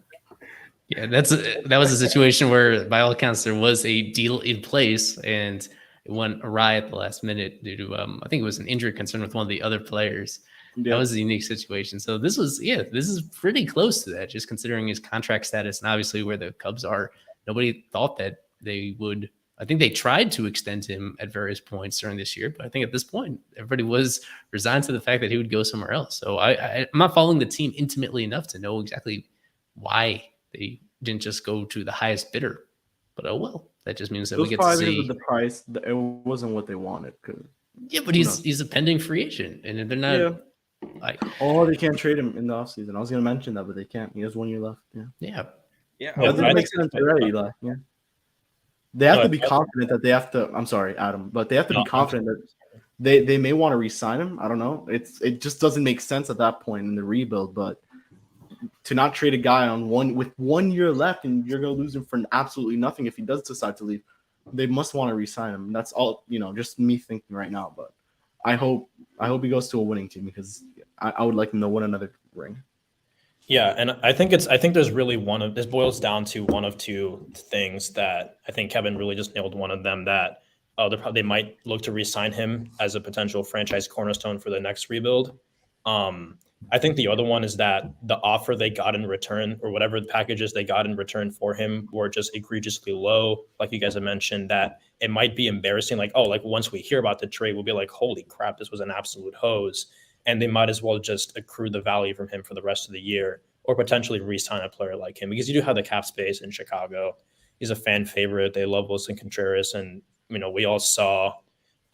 Yeah, that was a situation where, by all accounts, there was a deal in place, and it went awry at the last minute due to I think it was an injury concern with one of the other players. Yeah. That was a unique situation. So this is pretty close to that, just considering his contract status and obviously where the Cubs are. Nobody thought that they would. I think they tried to extend him at various points during this year, but I think at this point, everybody was resigned to the fact that he would go somewhere else. So I'm not following the team intimately enough to know exactly why they didn't just go to the highest bidder. But oh well, that just means that we get to see the price. It wasn't what they wanted. Yeah, but he's a pending free agent, and they're not. Yeah. They can't trade him in the offseason. I was going to mention that, but they can't. He has 1 year left. Yeah. It doesn't make sense already. Yeah. They have to be confident that they have to. I'm sorry, Adam, but they have to be confident that they may want to re-sign him. I don't know. It just doesn't make sense at that point in the rebuild. But to not trade a guy with 1 year left and you're going to lose him for absolutely nothing if he does decide to leave, they must want to re-sign him. That's all. Just me thinking right now, but. I hope he goes to a winning team because I would like him to win another ring. Yeah, and I think there's really this boils down to one of two things that I think Kevin really just nailed one of them, that they might look to re-sign him as a potential franchise cornerstone for the next rebuild. I think the other one is that the offer they got in return, or whatever the packages they got in return for him, were just egregiously low. Like you guys have mentioned, that it might be embarrassing. Like once we hear about the trade, we'll be like, holy crap, this was an absolute hose. And they might as well just accrue the value from him for the rest of the year, or potentially re-sign a player like him, because you do have the cap space in Chicago. He's a fan favorite. They love Wilson Contreras. And, we all saw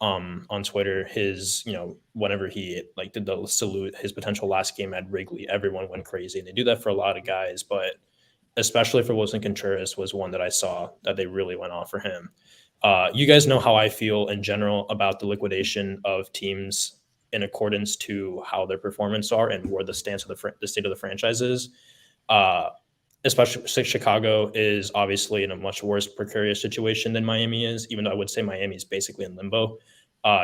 on Twitter, his, whenever he like did the salute, his potential last game at Wrigley, everyone went crazy. And they do that for a lot of guys, but especially for Wilson Contreras was one that I saw that they really went off for him. You guys know how I feel in general about the liquidation of teams in accordance to how their performance are and where the stance of the state of the franchise is. Especially Chicago is obviously in a much worse precarious situation than Miami is, even though I would say Miami is basically in limbo.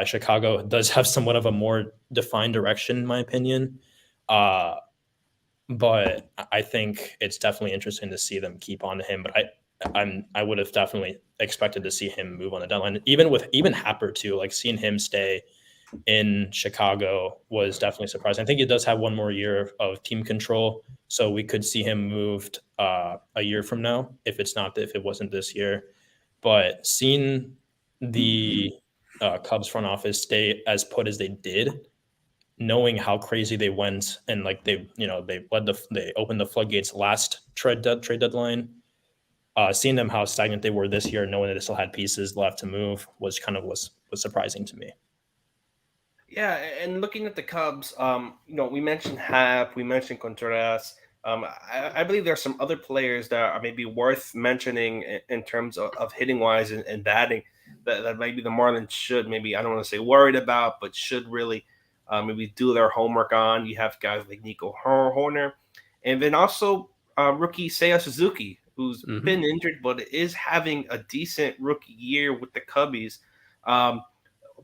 Chicago does have somewhat of a more defined direction, in my opinion. But I think it's definitely interesting to see them keep on to him. But I would have definitely expected to see him move on the deadline, even Happer too. Like seeing him stay in Chicago was definitely surprising. I think he does have one more year of team control, so we could see him moved a year from now if it wasn't this year. But seeing the Cubs front office stay as put as they did, knowing how crazy they went and like they opened the floodgates last trade deadline. Seeing them how stagnant they were this year, knowing that they still had pieces left to move, was surprising to me. Yeah, and looking at the Cubs, we mentioned Hap, we mentioned Contreras. I believe there are some other players that are maybe worth mentioning in terms of hitting wise and batting that maybe the Marlins should maybe, I don't want to say worried about, but should really maybe do their homework on. You have guys like Nico Horner, and then also rookie Seiya Suzuki, who's been injured but is having a decent rookie year with the Cubbies.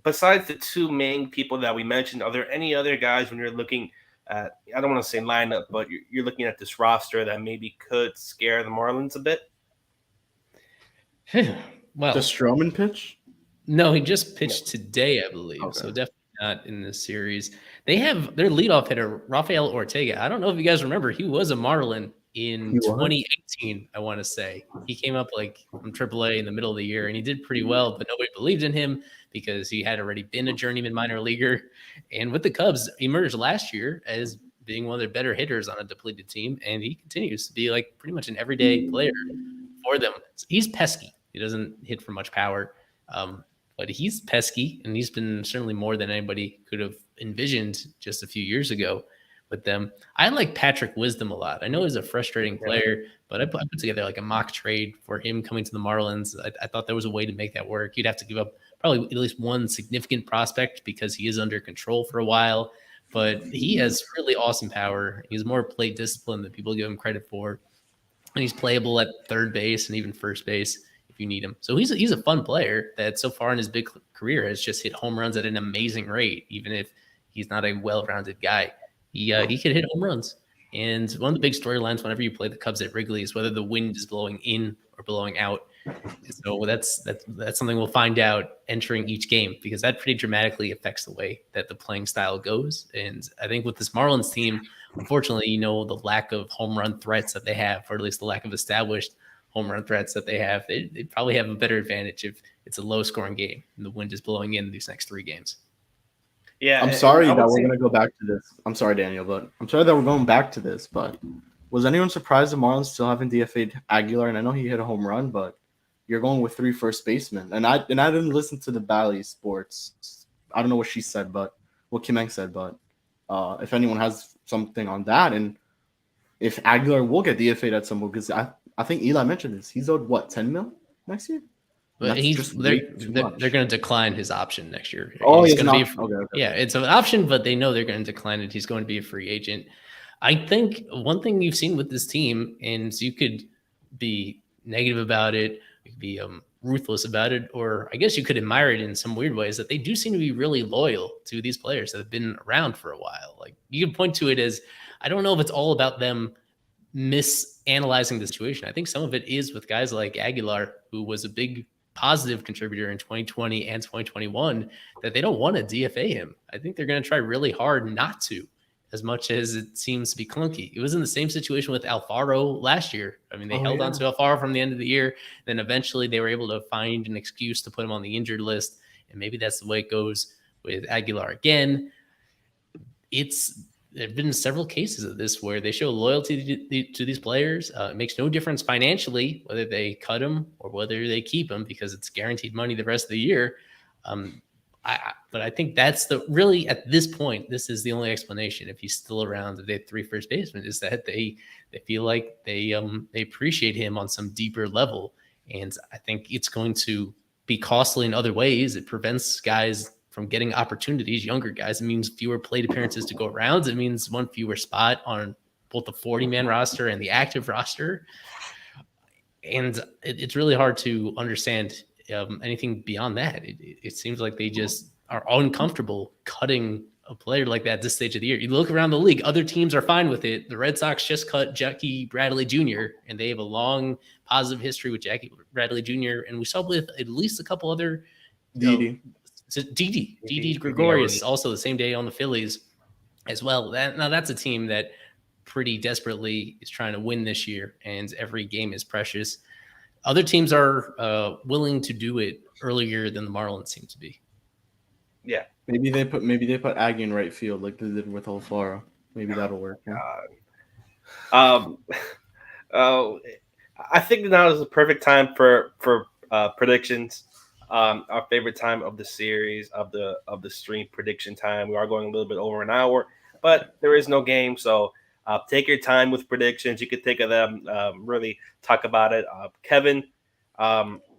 Besides the two main people that we mentioned, are there any other guys when you're looking at, I don't want to say lineup, but you're looking at this roster that maybe could scare the Marlins a bit? Well, the Stroman pitch? No, he just pitched today, I believe. Okay. So definitely not in this series. They have their leadoff hitter, Rafael Ortega. I don't know if you guys remember, he was a Marlin in 2018, I want to say. He came up like from AAA in the middle of the year, and he did pretty well, but nobody believed in him because he had already been a journeyman minor leaguer. And with the Cubs, emerged last year as being one of their better hitters on a depleted team, and he continues to be like pretty much an everyday player for them. He's pesky. He doesn't hit for much power, but he's pesky, and he's been certainly more than anybody could have envisioned just a few years ago with them. I like Patrick Wisdom a lot. I know he's a frustrating player, but I put together like a mock trade for him coming to the Marlins. I thought there was a way to make that work. You'd have to give up probably at least one significant prospect because he is under control for a while, but he has really awesome power. He's more plate discipline than people give him credit for. And he's playable at third base and even first base if you need him. So he's a fun player that so far in his big career has just hit home runs at an amazing rate, even if he's not a well-rounded guy. He could hit home runs. And one of the big storylines whenever you play the Cubs at Wrigley is whether the wind is blowing in or blowing out. So that's something we'll find out entering each game, because that pretty dramatically affects the way that the playing style goes. And I think with this Marlins team, unfortunately, the lack of home run threats that they have, or at least the lack of established home run threats that they have, they probably have a better advantage if it's a low scoring game and the wind is blowing in these next 3 games. Yeah, I'm sorry that we're going to go back to this. I'm sorry, Daniel, but I'm sorry that we're going back to this. But was anyone surprised the Marlins still haven't DFA'd Aguilar? And I know he hit a home run, but you're going with 3 first basemen. And I didn't listen to the Bally Sports. I don't know what she said, but what Kim Eng said. But if anyone has something on that, and if Aguilar will get DFA'd at some point, because I think Eli mentioned this, he's owed what, $10 million next year? But they're going to decline his option next year. Oh, he's going to be okay. Yeah, it's an option, but they know they're going to decline it. He's going to be a free agent. I think one thing you've seen with this team, and you could be negative about it, you could be ruthless about it, or I guess you could admire it in some weird ways, that they do seem to be really loyal to these players that have been around for a while. Like, you can point to it as, I don't know if it's all about them misanalyzing the situation. I think some of it is with guys like Aguilar, who was a big positive contributor in 2020 and 2021, that they don't want to DFA him. I think they're going to try really hard not to, as much as it seems to be clunky. It was in the same situation with Alfaro last year. I mean, they held on to Alfaro from the end of the year. Then eventually they were able to find an excuse to put him on the injured list. And maybe that's the way it goes with Aguilar again. There have been several cases of this where they show loyalty to these players. It makes no difference financially whether they cut them or whether they keep them, because it's guaranteed money the rest of the year. But I think that's really at this point, this is the only explanation. If he's still around, if they have 3 first basemen, is that they feel like they appreciate him on some deeper level, and I think it's going to be costly in other ways. It prevents guys from getting opportunities, younger guys. It means fewer plate appearances to go around. It means one fewer spot on both the 40-man roster and the active roster. And it's really hard to understand anything beyond that. It seems like they just are uncomfortable cutting a player like that at this stage of the year. You look around the league, other teams are fine with it. The Red Sox just cut Jackie Bradley Jr., and they have a long positive history with Jackie Bradley Jr., and we saw with at least a couple other Didi Gregorius, also the same day on the Phillies as well. Now that's a team that pretty desperately is trying to win this year, and every game is precious. Other teams are willing to do it earlier than the Marlins seem to be. Yeah, maybe they put Aggie in right field like they did with Alfaro. Maybe that'll work. Yeah. I think now is the perfect time for predictions. Our favorite time of the series of the stream prediction time. We are going a little bit over an hour, but there is no game, so take your time with predictions. You could take of them, really talk about it. Kevin,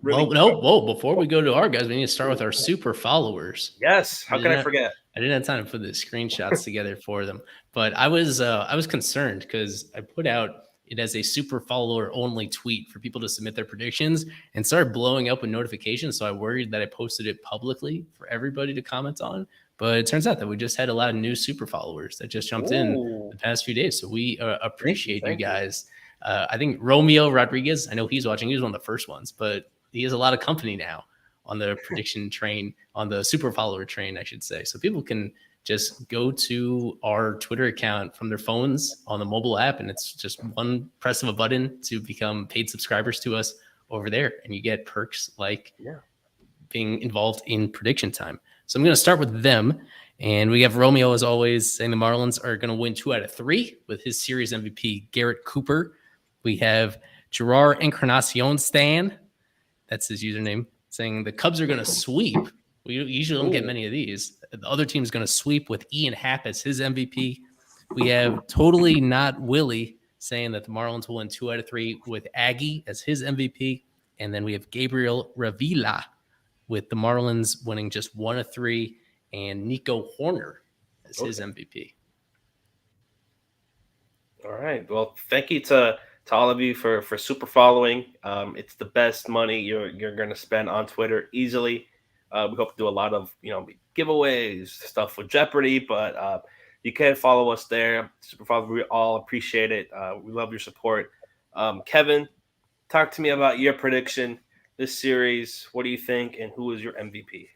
really. Before we go to our guys, we need to start with our super followers. Yes, how can I forget? I didn't have time to put the screenshots together for them, but I was concerned because I put out it as a super follower only tweet for people to submit their predictions and started blowing up with notifications. So I worried that I posted it publicly for everybody to comment on. But it turns out that we just had a lot of new super followers that just jumped in the past few days. So we appreciate you guys. I think Romeo Rodriguez, I know he's watching. He was one of the first ones, but he has a lot of company now on the prediction train, on the super follower train, I should say. So people can just go to our Twitter account from their phones on the mobile app, and it's just one press of a button to become paid subscribers to us over there. And you get perks like being involved in prediction time. So I'm going to start with them. And we have Romeo, as always, saying the Marlins are going to win 2 out of 3 with his series MVP, Garrett Cooper. We have Gerard Encarnacion Stan, that's his username, saying the Cubs are going to sweep. We usually don't get many of these. The other team is going to sweep with Ian Happ as his MVP. We have Totally Not Willie saying that the Marlins will win 2 out of 3 with Aggie as his MVP. And then we have Gabriel Revilla with the Marlins winning just 1 of 3 and Nico Horner as his MVP. All right. Well, thank you to all of you for super following. It's the best money you're going to spend on Twitter easily. We hope to do a lot of giveaways, stuff with Jeopardy, but you can follow us there. Super follow, we all appreciate it. We love your support. Kevin, talk to me about your prediction this series. What do you think, and who is your MVP?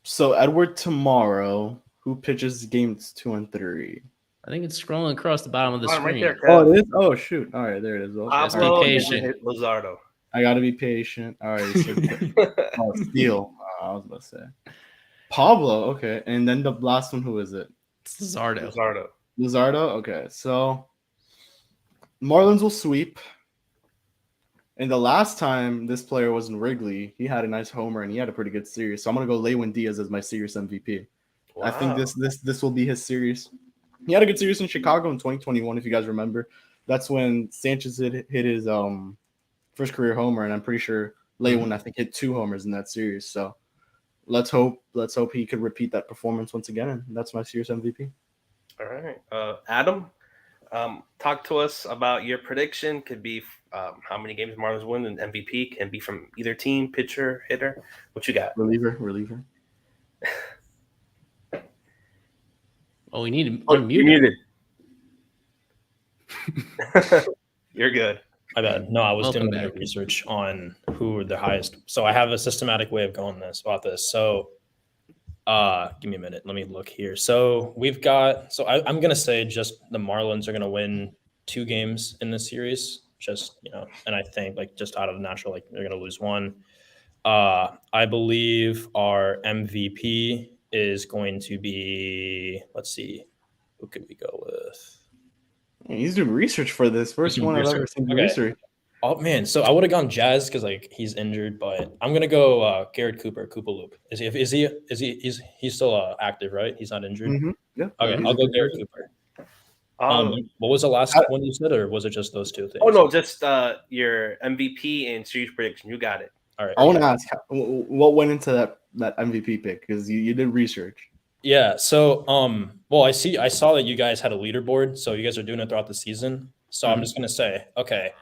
So Edward tomorrow, who pitches games 2 and 3? I think it's scrolling across the bottom of the screen. Right there, Oh, it is? Oh, shoot. All right, there it is. Just be patient. Luzardo. I got to be patient. All right. So, Steele. I was about to say. Pablo. Okay. And then the last one, who is it? It's Luzardo. Luzardo? Okay. So Marlins will sweep. And the last time this player was in Wrigley, he had a nice homer and he had a pretty good series. So I'm going to go Lewin Diaz as my series MVP. Wow. I think this will be his series. He had a good series in Chicago in 2021, if you guys remember. That's when Sanchez hit his first career homer, and I'm pretty sure Lewin, I think, hit 2 homers in that series. So let's hope he could repeat that performance once again, and that's my series MVP. All right. Adam, talk to us about your prediction. Could be how many games Marlins win, and MVP can be from either team, pitcher, hitter. What you got? Reliever. Oh, we need to unmute. You muted. You're good. My bad. No, I was Welcome doing back. research on who are the highest. So I have a systematic way of going about this. So give me a minute. Let me look here. So we've got, I'm going to say just the Marlins are going to win 2 games in this series. Just, and I think just out of natural, they're going to lose 1. I believe our MVP is going to be, let's see, who could we go with? He's doing research for this. First one I've ever seen do research. Oh man, so I would have gone Jazz because like he's injured, but I'm gonna go Garrett Cooper, Koopa Loop. He's still active, right? He's not injured. Yeah. Okay, he's I'll a go good Garrett player. Cooper. Um, What was the last I- one you said, or was it just those two things? oh no, just your MVP and series prediction. You got it. All right. I want to ask what went into that MVP pick because you did research. Yeah. So, well, I saw that you guys had a leaderboard, so you guys are doing it throughout the season. So I'm just gonna say, okay,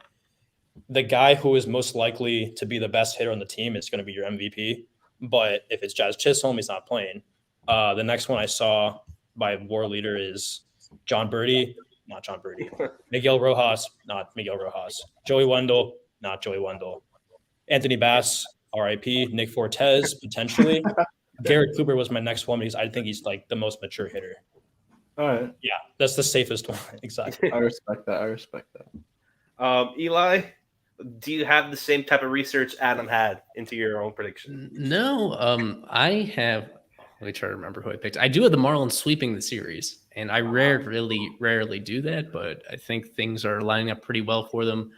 the guy who is most likely to be the best hitter on the team is going to be your MVP. But if it's Jazz Chisholm, he's not playing. The next one I saw by War Leader is John Birdie, not John Birdie. Miguel Rojas, not Miguel Rojas. Joey Wendell, not Joey Wendell. Anthony Bass, RIP. Nick Fortes, potentially. Garrett Cooper was my next one because I think he's like the most mature hitter. All right. Yeah, that's the safest one. Exactly. I respect that. Eli, do you have the same type of research Adam had into your own prediction? No, I have. Let me try to remember who I picked. I do have the Marlins sweeping the series, and I rarely do that, but I think things are lining up pretty well for them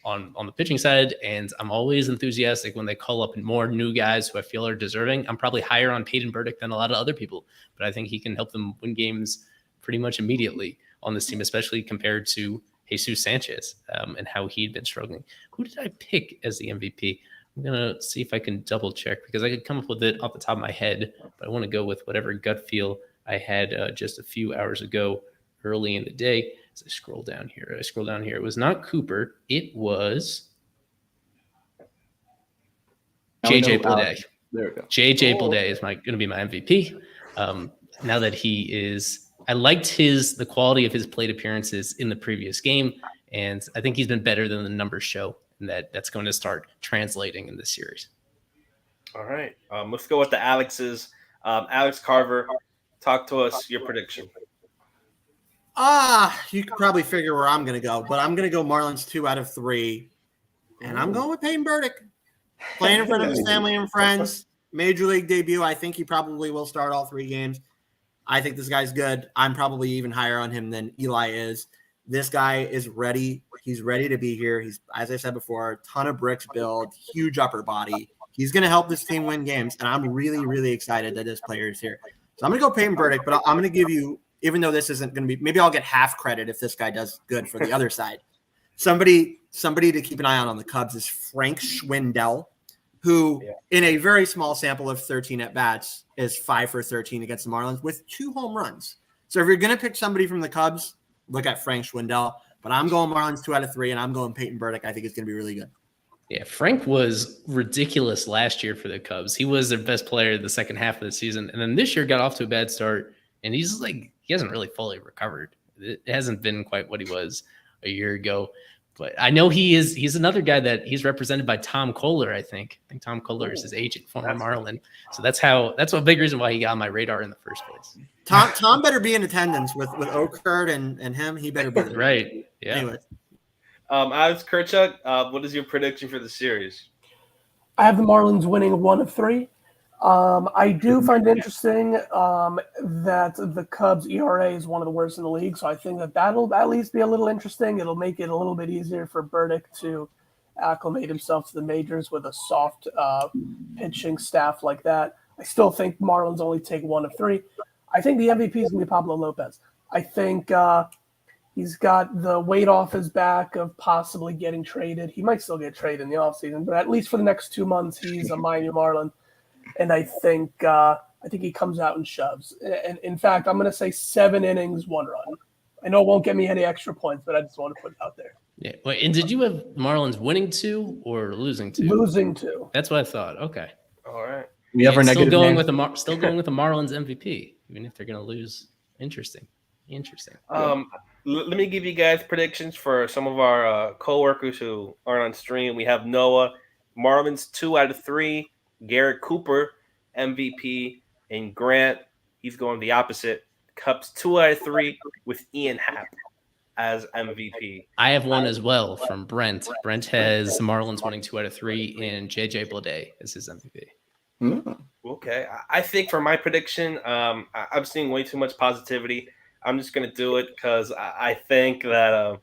on the pitching side. And I'm always enthusiastic when they call up more new guys who I feel are deserving. I'm probably higher on Peyton Burdick than a lot of other people, but I think he can help them win games pretty much immediately on this team, especially compared to Jesus Sanchez and how he'd been struggling. Who did I pick as the MVP? I'm going to see if I can double check because I could come up with it off the top of my head, but I want to go with whatever gut feel I had just a few hours ago early in the day. As I scroll down here, it was not Cooper. It was JJ Bleday. There we go. JJ Bleday is going to be my MVP. Now that he is, I liked the quality of his plate appearances in the previous game, and I think he's been better than the numbers show, and that's going to start translating in this series. All right, let's go with the Alex's. Alex Carver, talk to us your prediction. You could probably figure where I'm going to go, but I'm going to go Marlins 2 out of 3, and I'm going with Peyton Burdick. Playing in front of his family and friends, major league debut. I think he probably will start all 3 games. I think this guy's good. I'm probably even higher on him than Eli is. This guy is ready. He's ready to be here. He's, as I said before, a ton of bricks build, huge upper body. He's going to help this team win games, and I'm really, really excited that this player is here. So I'm going to go Peyton Burdick, but I'm going to give you, even though this isn't going to be, maybe I'll get half credit if this guy does good for the other side. Somebody to keep an eye on the Cubs is Frank Schwindel, who in a very small sample of 13 at-bats is 5 for 13 against the Marlins with 2 home runs. So if you're going to pick somebody from the Cubs, look at Frank Schwindel. But I'm going Marlins 2 out of 3, and I'm going Peyton Burdick. I think it's going to be really good. Yeah, Frank was ridiculous last year for the Cubs. He was their best player the second half of the season. And then this year got off to a bad start, and he hasn't really fully recovered. It hasn't been quite what he was a year ago. But I know he's another guy that he's represented by Tom Kohler, I think. I think Tom Kohler is his agent, former Marlin. So that's a big reason why he got on my radar in the first place. Tom better be in attendance with Oakert and him. He better be there. Right. Yeah. Anyway. Alex Kerchuk, what is your prediction for the series? I have the Marlins winning 1 of 3. I do find it interesting that the Cubs' ERA is one of the worst in the league, so I think that'll at least be a little interesting. It'll make it a little bit easier for Burdick to acclimate himself to the majors with a soft pitching staff like that. I still think Marlins only take 1 of 3. I think the MVP is going to be Pablo Lopez. I think he's got the weight off his back of possibly getting traded. He might still get traded in the offseason, but at least for the next 2 months, he's a Miami Marlin. And I think he comes out and shoves. And in fact, I'm going to say 7 innings, 1 run. I know it won't get me any extra points, but I just want to put it out there. Yeah. Wait, and did you have Marlins winning 2 or losing 2? Losing 2. That's what I thought. Okay. All right. We have our still negative going man. with the Marlins MVP, even if they're going to lose. Interesting. Let me give you guys predictions for some of our coworkers who aren't on stream. We have Noah, Marlins 2 out of 3. Garrett Cooper, MVP, and Grant, he's going the opposite. Cubs 2 out of 3 with Ian Happ as MVP. I have one as well from Brent. Brent has the Marlins winning 2 out of 3 and JJ Bleday as his MVP. Okay. I think for my prediction, I'm seeing way too much positivity. I'm just going to do it because I think that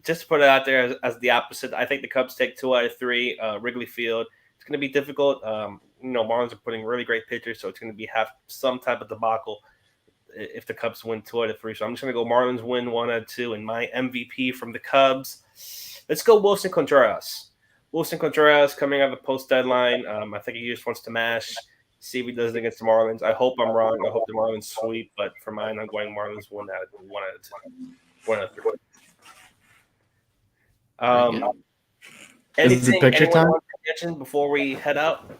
just to put it out there as the opposite, I think the Cubs take 2 out of 3. Wrigley Field, it's going to be difficult. Marlins are putting really great pitchers, so it's going to have some type of debacle if the Cubs win 2 out of 3. So I'm just going to go Marlins win 1 out of 2, and my MVP from the Cubs, let's go Wilson Contreras. Wilson Contreras coming out of the post deadline. I think he just wants to mash, see if he does it against the Marlins. I hope I'm wrong. I hope the Marlins sweep, but for mine, I'm going Marlins 1 out of 2. 1 out of 3. Is it picture time? Before we head out?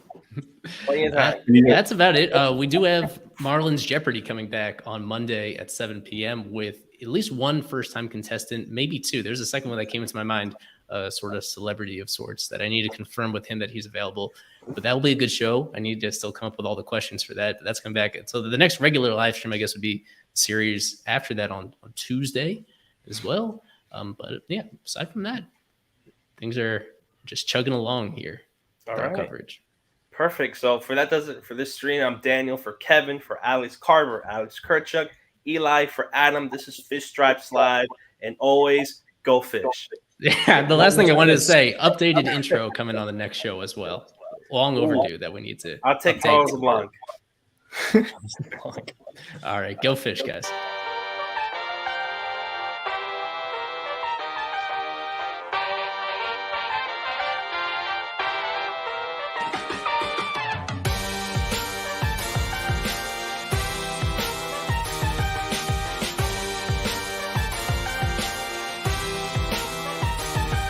That's about it. We do have Marlins Jeopardy coming back on Monday at 7 p.m. with at least one first-time contestant, maybe 2. There's a second one that came into my mind, sort of celebrity of sorts that I need to confirm with him that he's available. But that will be a good show. I need to still come up with all the questions for that. But that's coming back. So the next regular live stream, I guess, would be the series after that on Tuesday as well. But yeah, aside from that, things are just chugging along here with our coverage. Perfect. So for that does it for this stream. I'm Daniel, for Kevin, for Alex Carver, Alex Kirchuk, Eli, for Adam. This is Fish Stripes Live, and always go fish. Yeah, the last thing I wanted to say, updated intro coming on the next show as well. Long overdue that we need to. I'll take Charles LeBlanc. All right, go fish, guys.